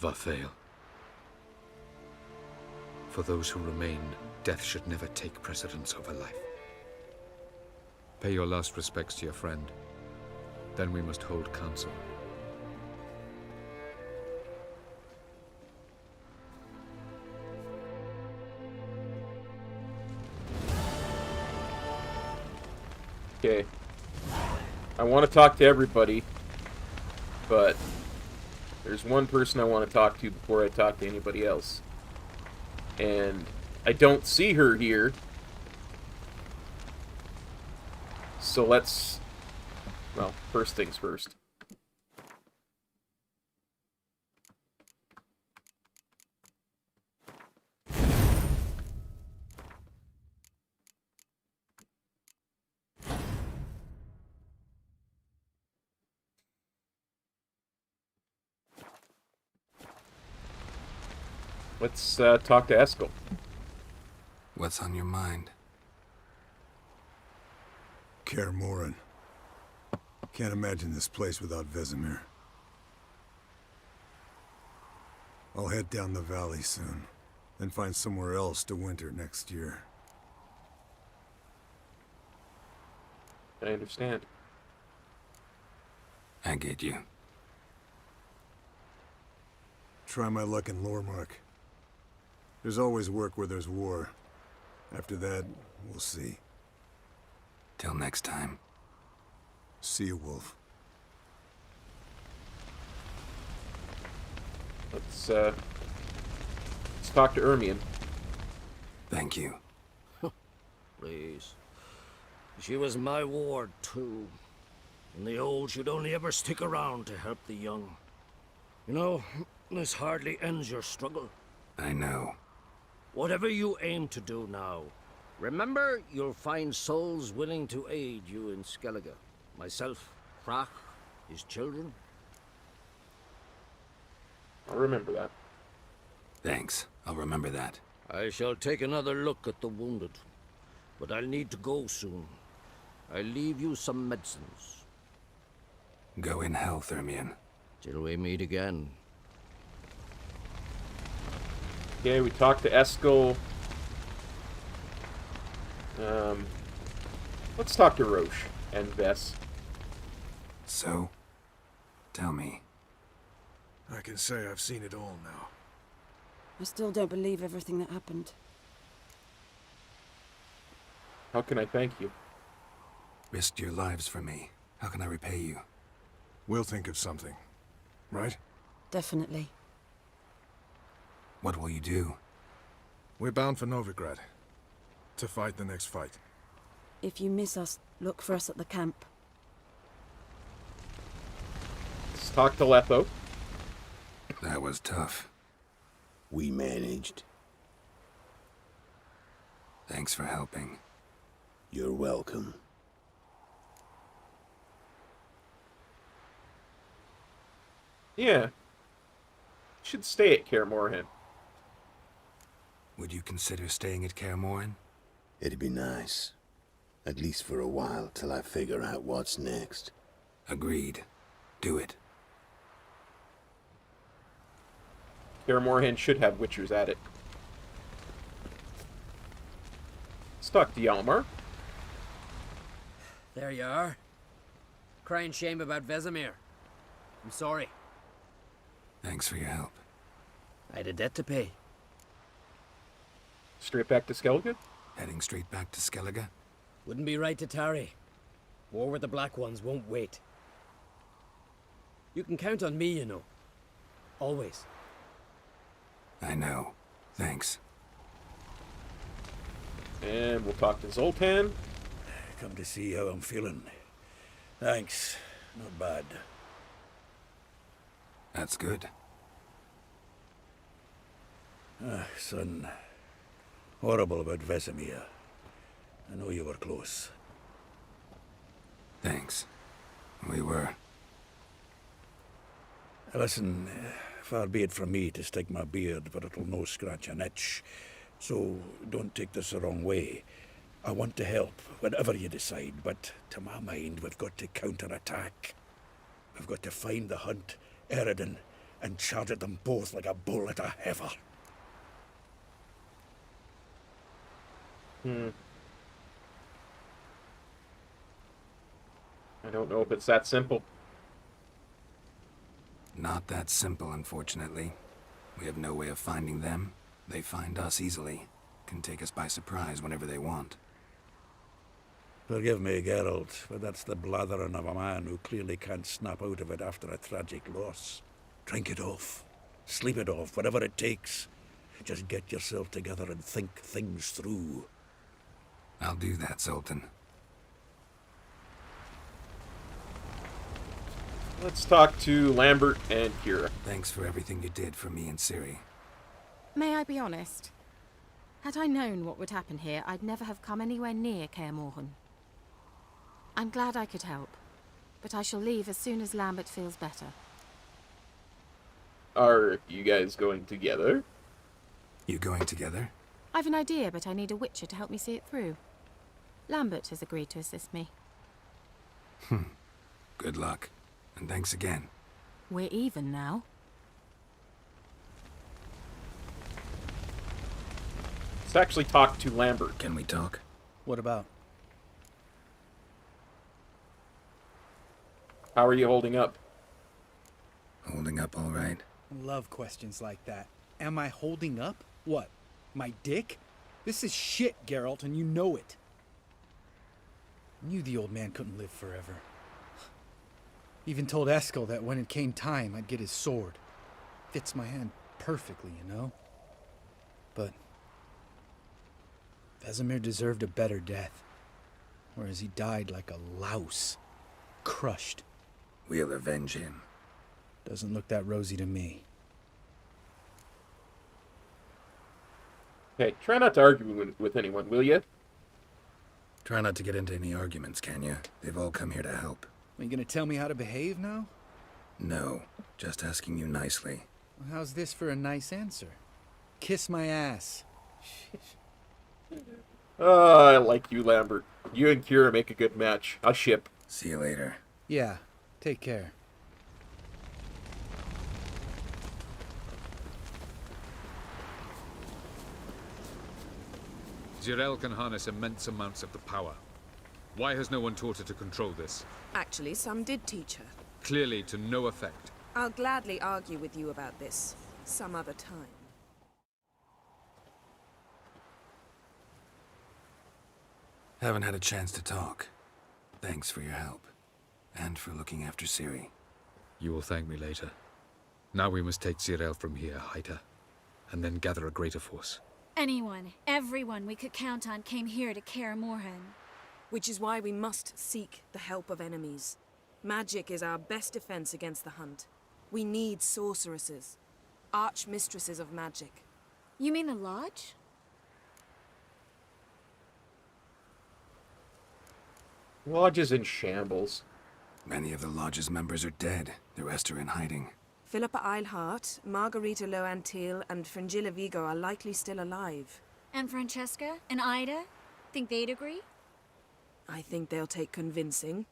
Varthael. For those who remain, death should never take precedence over life. Pay your last respects to your friend. Then we must hold council. Okay. I want to talk to everybody, but there's one person I want to talk to before I talk to anybody else. And I don't see her here. So let's... Well, first things first. Let's talk to Eskel. What's on your mind? Kaer Morhen. Can't imagine this place without Vesemir. I'll head down the valley soon, then find somewhere else to winter next year. I understand. I get you. Try my luck in Lormark. There's always work where there's war. After that, we'll see. Till next time. See you, Wolf. Let's talk to Ermion. Thank you. Please. She was my ward, too. And the old should only ever stick around to help the young. You know, this hardly ends your struggle. I know. Whatever you aim to do now, remember you'll find souls willing to aid you in Skellige. Myself, Frach, his children. I'll remember that. Thanks. I'll remember that. I shall take another look at the wounded. But I'll need to go soon. I'll leave you some medicines. Go in health, Ermion. Till we meet again. Okay, we talked to Eskel. Let's talk to Roche and Vess. So, tell me. I can say I've seen it all now. I still don't believe everything that happened. How can I thank you? Risked your lives for me. How can I repay you? We'll think of something, right? Definitely. What will you do? We're bound for Novigrad. To fight the next fight. If you miss us, look for us at the camp. Let's talk to Letho. That was tough. We managed. Thanks for helping. You're welcome. Yeah. Should stay at Kaer Morhen. Would you consider staying at Kaer Morhen? It'd be nice. At least for a while, till I figure out what's next. Agreed. Do it. Kaer Morhen should have witchers at it. Let's talk to Yalmar. There you are. Crying shame about Vesemir. I'm sorry. Thanks for your help. I had a debt to pay. Straight back to Skellige? Heading straight back to Skellige? Wouldn't be right to tarry. War with the Black Ones won't wait. You can count on me, you know. Always. I know. Thanks. And we'll talk to Zoltan. Come to see how I'm feeling. Thanks. Not bad. That's good. Son. Horrible about Vesemir. I know you were close. Thanks. We were. Listen, far be it from me to stick my beard, but it'll no scratch an itch. So don't take this the wrong way. I want to help, whatever you decide, but to my mind, we've got to counterattack. We've got to find the Hunt, Eredin, and charge at them both like a bull at a heifer. I don't know if it's that simple. Not that simple, unfortunately. We have no way of finding them. They find us easily. Can take us by surprise whenever they want. Forgive me, Geralt, but that's the blathering of a man who clearly can't snap out of it after a tragic loss. Drink it off. Sleep it off, whatever it takes. Just get yourself together and think things through. I'll do that, Zoltan. Let's talk to Lambert and Kira. Thanks for everything you did for me and Ciri. May I be honest? Had I known what would happen here, I'd never have come anywhere near Kaer Morhen. I'm glad I could help, but I shall leave as soon as Lambert feels better. Are you guys going together? You going together? I've an idea, but I need a witcher to help me see it through. Lambert has agreed to assist me. Good luck. And thanks again. We're even now. Let's actually talk to Lambert. Can we talk? What about? How are you holding up? Holding up all right. Love questions like that. Am I holding up? What? My dick? This is shit, Geralt, and you know it. Knew the old man couldn't live forever. Even told Eskel that when it came time, I'd get his sword. Fits my hand perfectly, you know? But Vesemir deserved a better death. Whereas he died like a louse. Crushed. We'll avenge him. Doesn't look that rosy to me. Hey, try not to argue with anyone, will you? Try not to get into any arguments, can you? They've all come here to help. Are you gonna tell me how to behave now? No, just asking you nicely. Well, how's this for a nice answer? Kiss my ass. Oh, I like you, Lambert. You and Kira make a good match. I'll ship. See you later. Yeah, take care. Jirel can harness immense amounts of the power. Why has no one taught her to control this? Actually, some did teach her. Clearly to no effect. I'll gladly argue with you about this some other time. Haven't had a chance to talk. Thanks for your help. And for looking after Ciri. You will thank me later. Now we must take Jirel from here, hide her, and then gather a greater force. Anyone, everyone we could count on came here to Kaer Morhen. Which is why we must seek the help of enemies. Magic is our best defense against the hunt. We need sorceresses. Archmistresses of magic. You mean the Lodge? Lodge is in shambles. Many of the Lodge's members are dead. The rest are in hiding. Philippa Eilhart, Margarita Loantil, and Fringilla Vigo are likely still alive. And Francesca and Ida? Think they'd agree? I think they'll take convincing.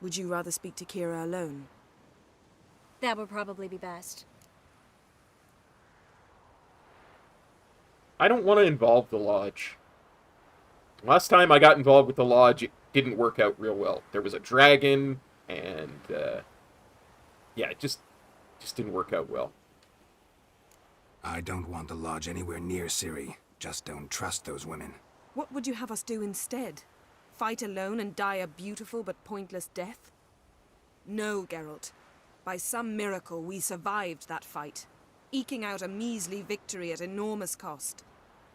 Would you rather speak to Kira alone? That would probably be best. I don't want to involve the Lodge. Last time I got involved with the Lodge, it didn't work out real well. There was a dragon, and, yeah, it just didn't work out well. I don't want the Lodge anywhere near Ciri. Just don't trust those women. What would you have us do instead? Fight alone and die a beautiful but pointless death? No, Geralt. By some miracle, we survived that fight, eking out a measly victory at enormous cost.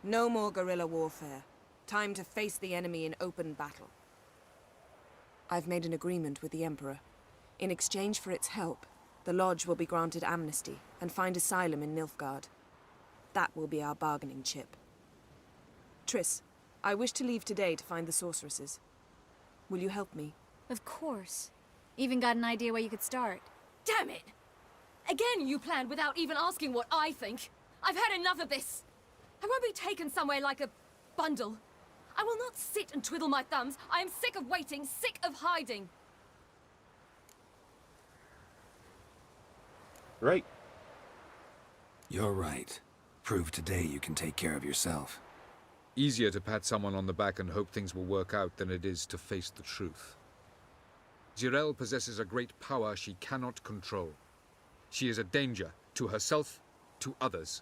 No more guerrilla warfare. Time to face the enemy in open battle. I've made an agreement with the Emperor. In exchange for its help, the Lodge will be granted amnesty and find asylum in Nilfgaard. That will be our bargaining chip. Triss, I wish to leave today to find the sorceresses. Will you help me? Of course. Even got an idea where you could start. Damn it! Again you planned without even asking what I think. I've had enough of this. I won't be taken somewhere like a bundle. I will not sit and twiddle my thumbs. I am sick of waiting, sick of hiding. Right. You're right. Prove today you can take care of yourself. Easier to pat someone on the back and hope things will work out than it is to face the truth. Jirel possesses a great power she cannot control. She is a danger to herself, to others.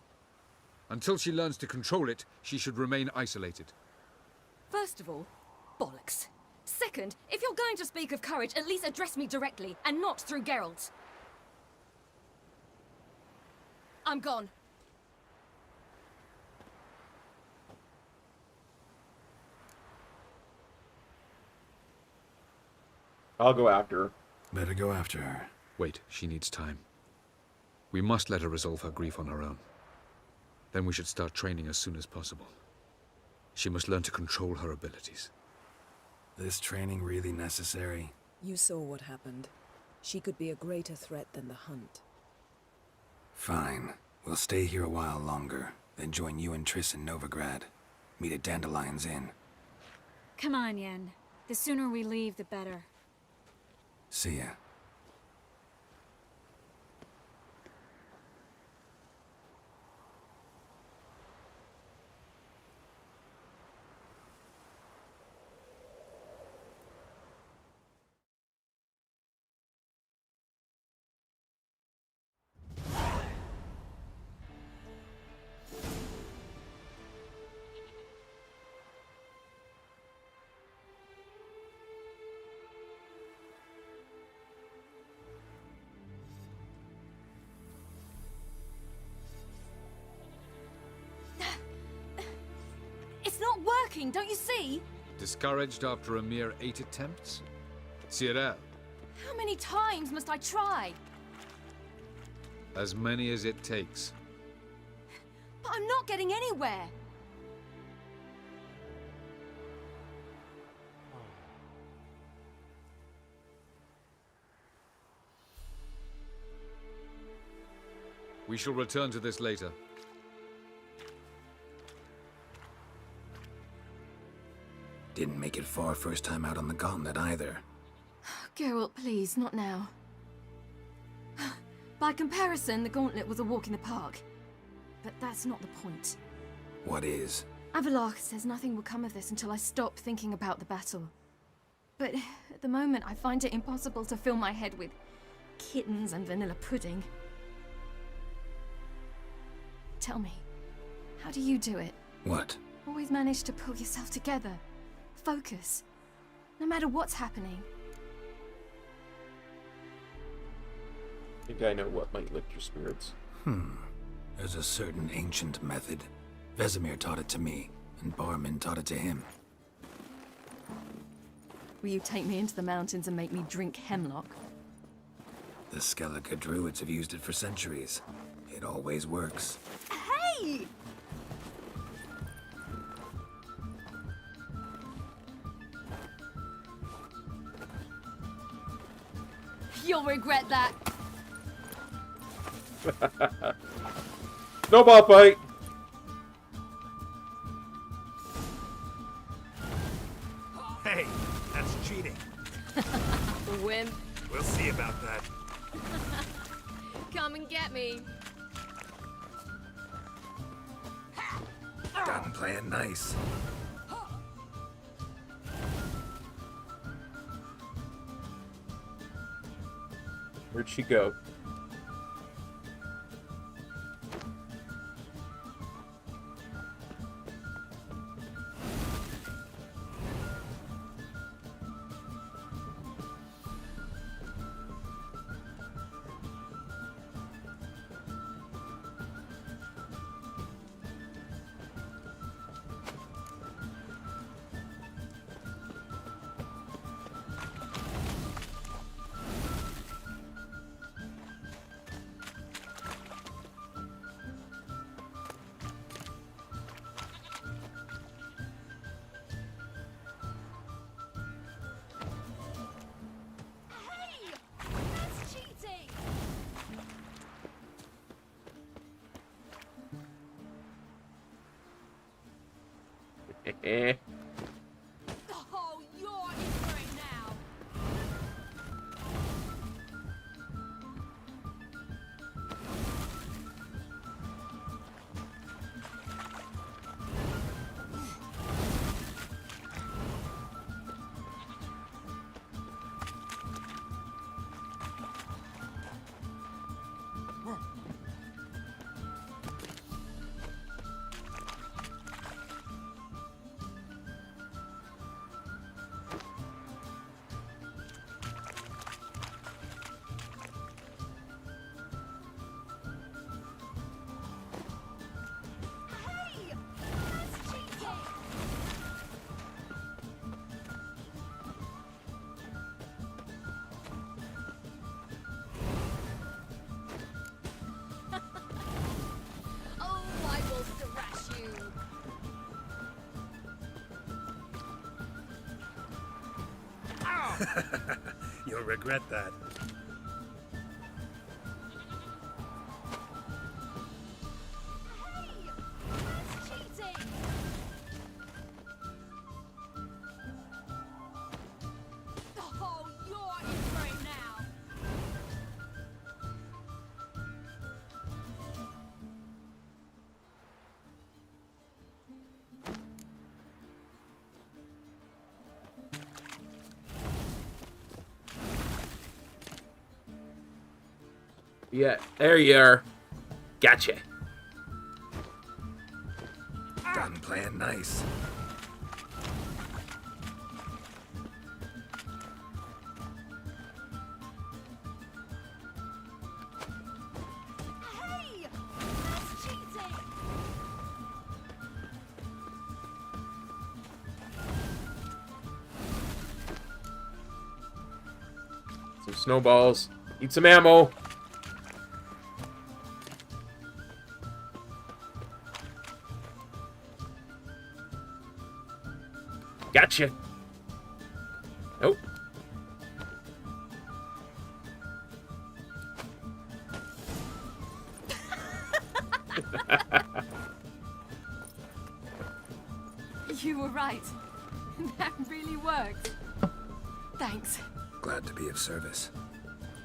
Until she learns to control it, she should remain isolated. First of all, bollocks. Second, if you're going to speak of courage, at least address me directly, and not through Geralt. I'm gone. I'll go after her. Better go after her. Wait, she needs time. We must let her resolve her grief on her own. Then we should start training as soon as possible. She must learn to control her abilities. This training really necessary? You saw what happened. She could be a greater threat than the hunt. Fine. We'll stay here a while longer. Then join you and Triss in Novigrad. Meet at Dandelion's Inn. Come on, Yen. The sooner we leave, the better. See ya. It's not working, don't you see? Discouraged after a mere 8 attempts? Ciri, How many times must I try? as many as it takes. But I'm not getting anywhere. We shall return to this later. Didn't make it far first time out on the gauntlet either. Geralt, please, not now. By comparison, the gauntlet was a walk in the park. But that's not the point. What is? Avallac'h says nothing will come of this until I stop thinking about the battle. But at the moment, I find it impossible to fill my head with kittens and vanilla pudding. Tell me, how do you do it? What? Always manage to pull yourself together. Focus. No matter what's happening. I think I know what might lift your spirits. There's a certain ancient method. Vesemir taught it to me, and Barman taught it to him. Will you take me into the mountains and make me drink hemlock? The Skellige druids have used it for centuries. It always works. Hey! You'll regret that. Snowball fight! Hey, that's cheating. Wimp. We'll see about that. Come and get me. Done playing nice. Where'd she go? Eh. Oh, you're in for it now. You'll regret that. Yeah, there you are. Gotcha. Done playing nice. Hey! That's cheating! Some snowballs. Eat some ammo. Gotcha. Nope. You were right. That really worked. Thanks. Glad to be of service.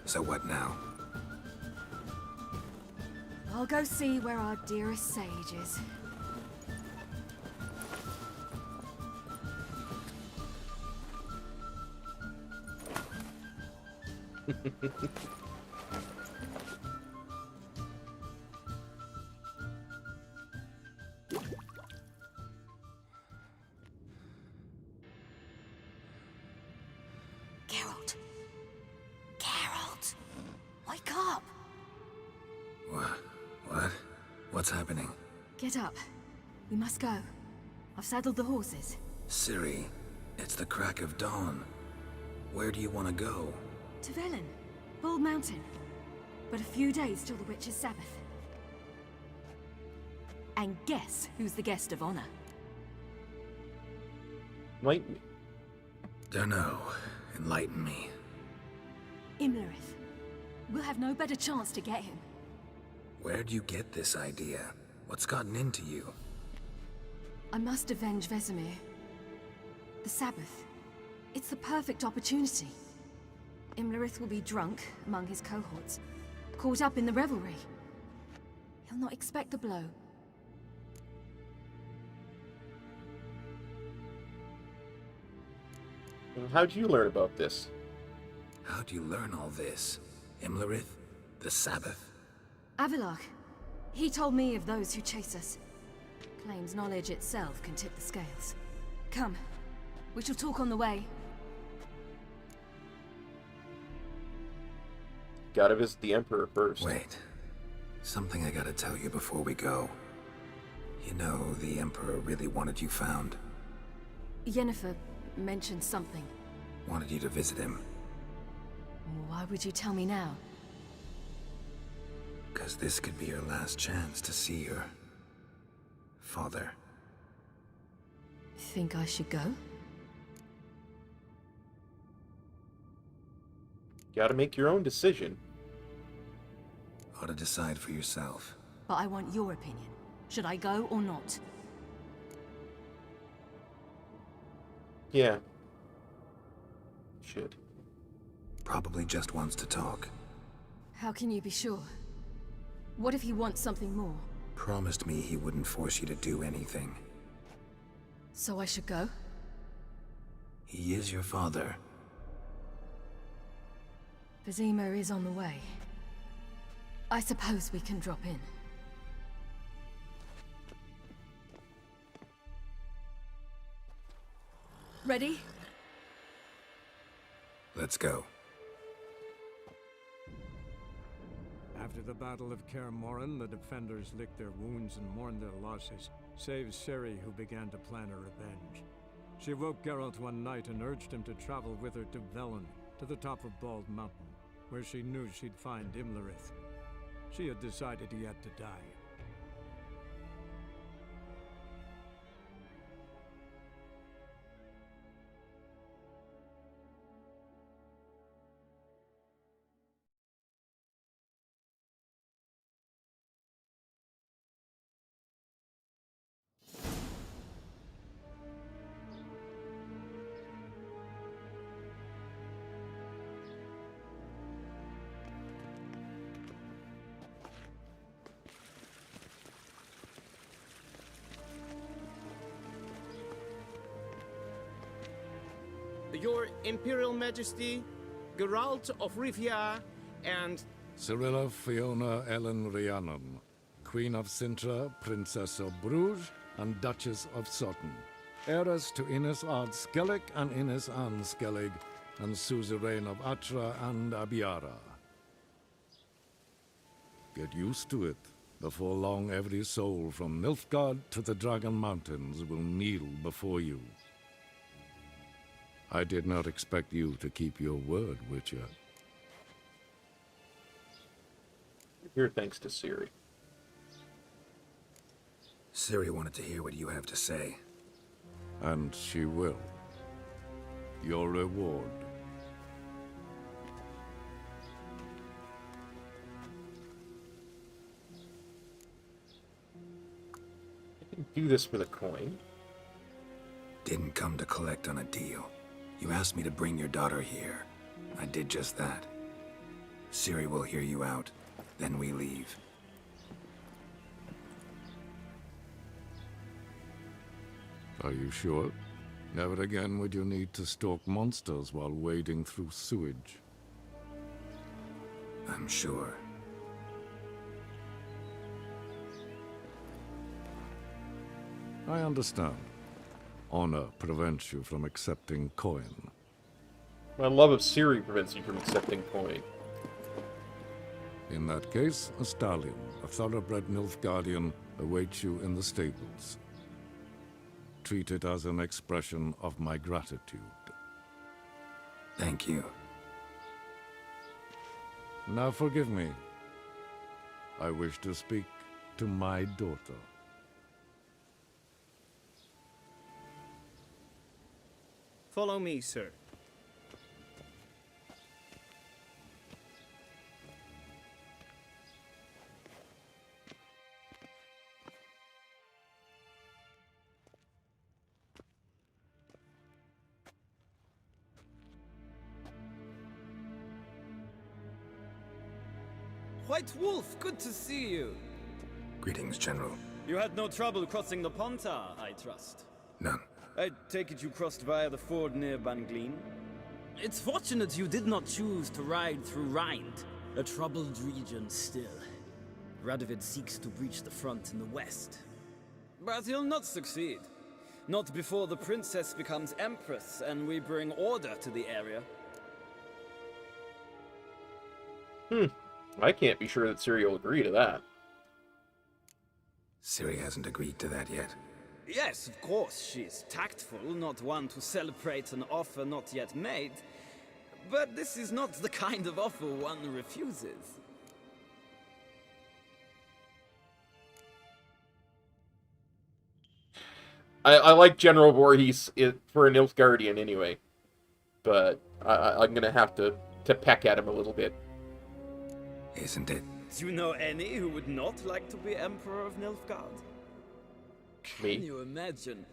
So what now? I'll go see where our dearest sage is. Geralt. Geralt. Wake up. What? What's happening? Get up. We must go. I've saddled the horses. Ciri, it's the crack of dawn. Where do you want to go? To Velen. Bald Mountain. But a few days till the Witch's Sabbath. And guess who's the guest of honor? Enlighten me. Dunno. Enlighten me. Imlerith. We'll have no better chance to get him. Where'd you get this idea? What's gotten into you? I must avenge Vesemir. The Sabbath. It's the perfect opportunity. Imlerith will be drunk among his cohorts, caught up in the revelry. He'll not expect the blow. How'd you learn about this? How'd you learn all this? Imlerith? The Sabbath? Avilark. He told me of those who chase us. Claims knowledge itself can tip the scales. Come. We shall talk on the way. Gotta visit the Emperor first. Wait. Something I gotta tell you before we go. You know, the Emperor really wanted you found. Yennefer mentioned something. Wanted you to visit him. Why would you tell me now? Because this could be your last chance to see your father. Think I should go? Gotta make your own decision. Ought to decide for yourself. But I want your opinion. Should I go or not? Yeah. Should. Probably just wants to talk. How can you be sure? What if he wants something more? Promised me he wouldn't force you to do anything. So I should go? He is your father. Vesemir is on the way. I suppose we can drop in. Ready? Let's go. After the Battle of Kaer Morhen, the defenders licked their wounds and mourned their losses, save Ciri, who began to plan a revenge. She woke Geralt one night and urged him to travel with her to Velen, to the top of Bald Mountain, where she knew she'd find Imlerith. She had decided he had to die. Your Imperial Majesty, Geralt of Rivia, and Cyrilla Fiona Ellen Rhiannon, Queen of Sintra, Princess of Bruges, and Duchess of Sutton. Heiress to Innes Ard Skellig and Innes Anne Skellig, and suzerain of Atra and Abiara. Get used to it. Before long, every soul from Nilfgaard to the Dragon Mountains will kneel before you. I did not expect you to keep your word, Witcher. Here, thanks to Ciri. Ciri wanted to hear what you have to say. And she will. Your reward. I can do this for the coin. Didn't come to collect on a deal. You asked me to bring your daughter here. I did just that. Ciri will hear you out. Then we leave. Are you sure? Never again would you need to stalk monsters while wading through sewage. I'm sure. I understand. Honor prevents you from accepting coin. My love of Ciri prevents you from accepting coin. In that case, a stallion, a thoroughbred Nilfgaardian, awaits you in the stables. Treat it as an expression of my gratitude. Thank you. Now forgive me. I wish to speak to my daughter. Follow me, sir. White Wolf, good to see you. Greetings, General. You had no trouble crossing the Pontar, I trust. None. I take it you crossed via the ford near Banglin? It's fortunate you did not choose to ride through Rind, a troubled region still. Radovid seeks to breach the front in the west. But he'll not succeed. Not before the princess becomes empress and we bring order to the area. I can't be sure that Ciri will agree to that. Ciri hasn't agreed to that yet. Yes, of course, she is tactful, not one to celebrate an offer not yet made. But this is not the kind of offer one refuses. I like General Voorhees for an Nilfgaardian anyway. But I'm going to have to peck at him a little bit. Isn't it? Do you know any who would not like to be Emperor of Nilfgaard? Me? Can you imagine?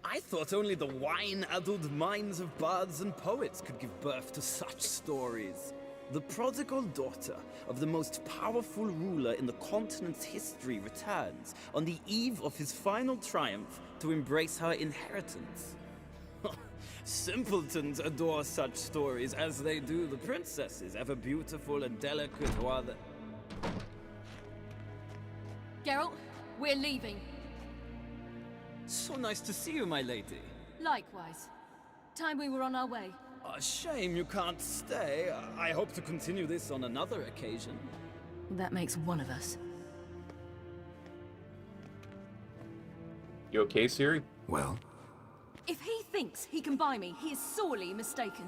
I thought only the wine-addled minds of bards and poets could give birth to such stories. The prodigal daughter of the most powerful ruler in the continent's history returns on the eve of his final triumph to embrace her inheritance. Simpletons adore such stories as they do the princesses, ever beautiful and delicate while the... Geralt, we're leaving. So nice to see you, my lady. Likewise. Time we were on our way. A shame you can't stay. I hope to continue this on another occasion. That makes one of us. You okay, Ciri? Well? If he thinks he can buy me, he is sorely mistaken.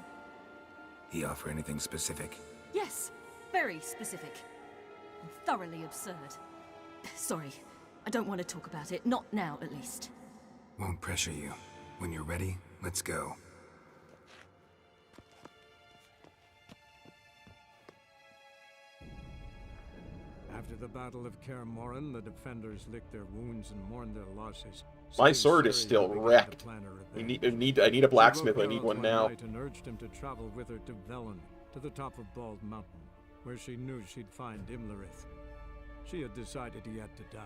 He offer anything specific? Yes, very specific. And thoroughly absurd. Sorry, I don't want to talk about it. Not now, at least. Won't pressure you. When you're ready, let's go. After the Battle of Kaer Morhen, the defenders licked their wounds and mourned their losses. My sword is still wrecked. I need a blacksmith. I need one now. And urged him to travel with her to Velen, to the top of Bald Mountain, where she knew she'd find Imlerith. She had decided he had to die.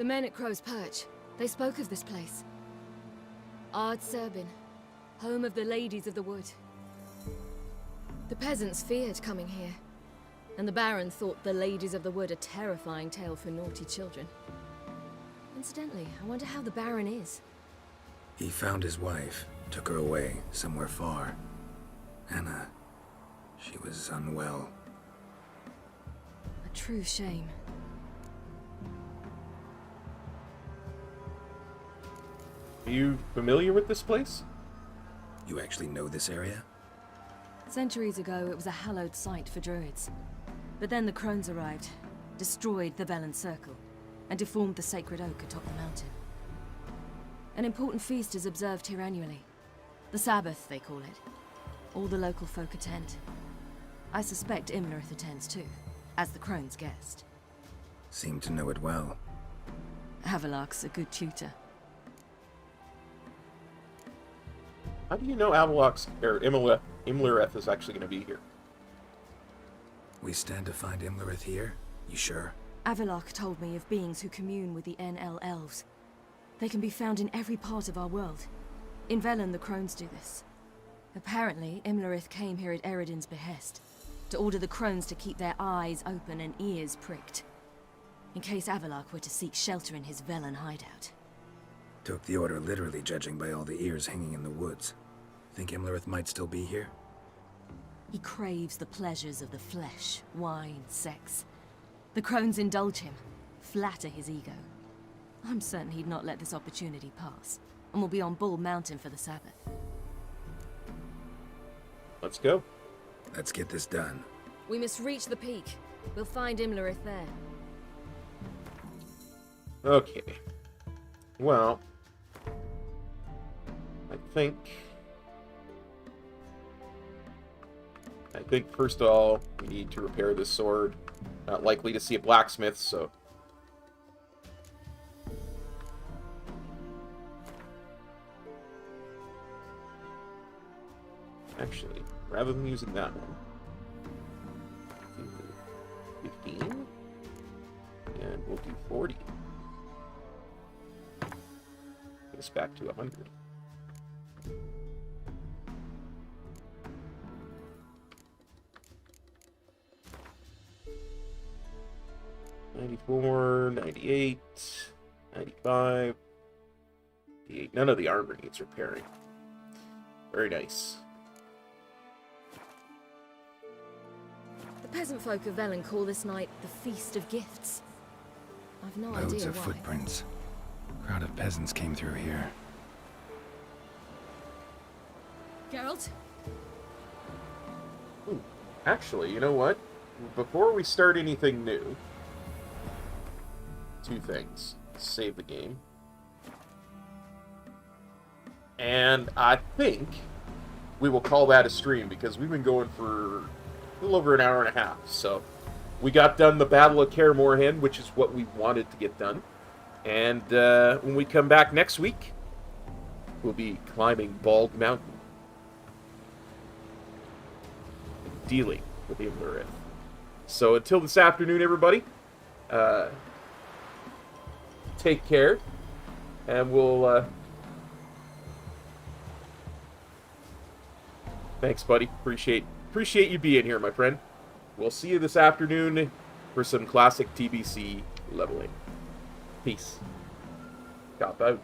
The men at Crow's Perch, they spoke of this place. Ard Serbin, home of the Ladies of the Wood. The peasants feared coming here, and the Baron thought the Ladies of the Wood a terrifying tale for naughty children. Incidentally, I wonder how the Baron is. He found his wife, took her away, somewhere far. Anna, she was unwell. A true shame. Are you familiar with this place? You actually know this area? Centuries ago, it was a hallowed site for druids. But then the crones arrived, destroyed the Velen Circle, and deformed the sacred oak atop the mountain. An important feast is observed here annually. The Sabbath, they call it. All the local folk attend. I suspect Imlerith attends too, as the crone's guest. Seem to know it well. Avalok's a good tutor. How do you know Avalok's, or Imlerith is actually going to be here? We stand to find Imlerith here? You sure? Avalok told me of beings who commune with the NL elves. They can be found in every part of our world. In Velen, the crones do this. Apparently, Imlerith came here at Eredin's behest, to order the crones to keep their eyes open and ears pricked, in case Avalok were to seek shelter in his Velen hideout. Took the order literally, judging by all the ears hanging in the woods. Think Imlerith might still be here? He craves the pleasures of the flesh, wine, sex. The crones indulge him, flatter his ego. I'm certain he'd not let this opportunity pass, and will be on Bull Mountain for the Sabbath. Let's go. Let's get this done. We must reach the peak. We'll find Imlerith there. Okay. Well, I think first of all, we need to repair this sword. Not likely to see a blacksmith, so... Actually, rather than using that one, 15, and we'll do 40. Get us back to 100. $94, $98, $95, $88. None of the armor needs repairing. Very nice. The peasant folk of Velen call this night the Feast of Gifts. I've no Loads idea of why. footprints. Crowd of peasants came through here. Geralt? Ooh, actually, you know what? Before we start anything new, two things. Save the game. And I think we will call that a stream, because we've been going for a little over an hour and a half. So we got done the Battle of Kaer Morhen, which is what we wanted to get done. And when we come back next week, we'll be climbing Bald Mountain, dealing with Imlerith. So until this afternoon, everybody, take care, and we'll... Thanks, buddy. Appreciate you being here, my friend. We'll see you this afternoon for some classic TBC leveling. Peace. Cop out.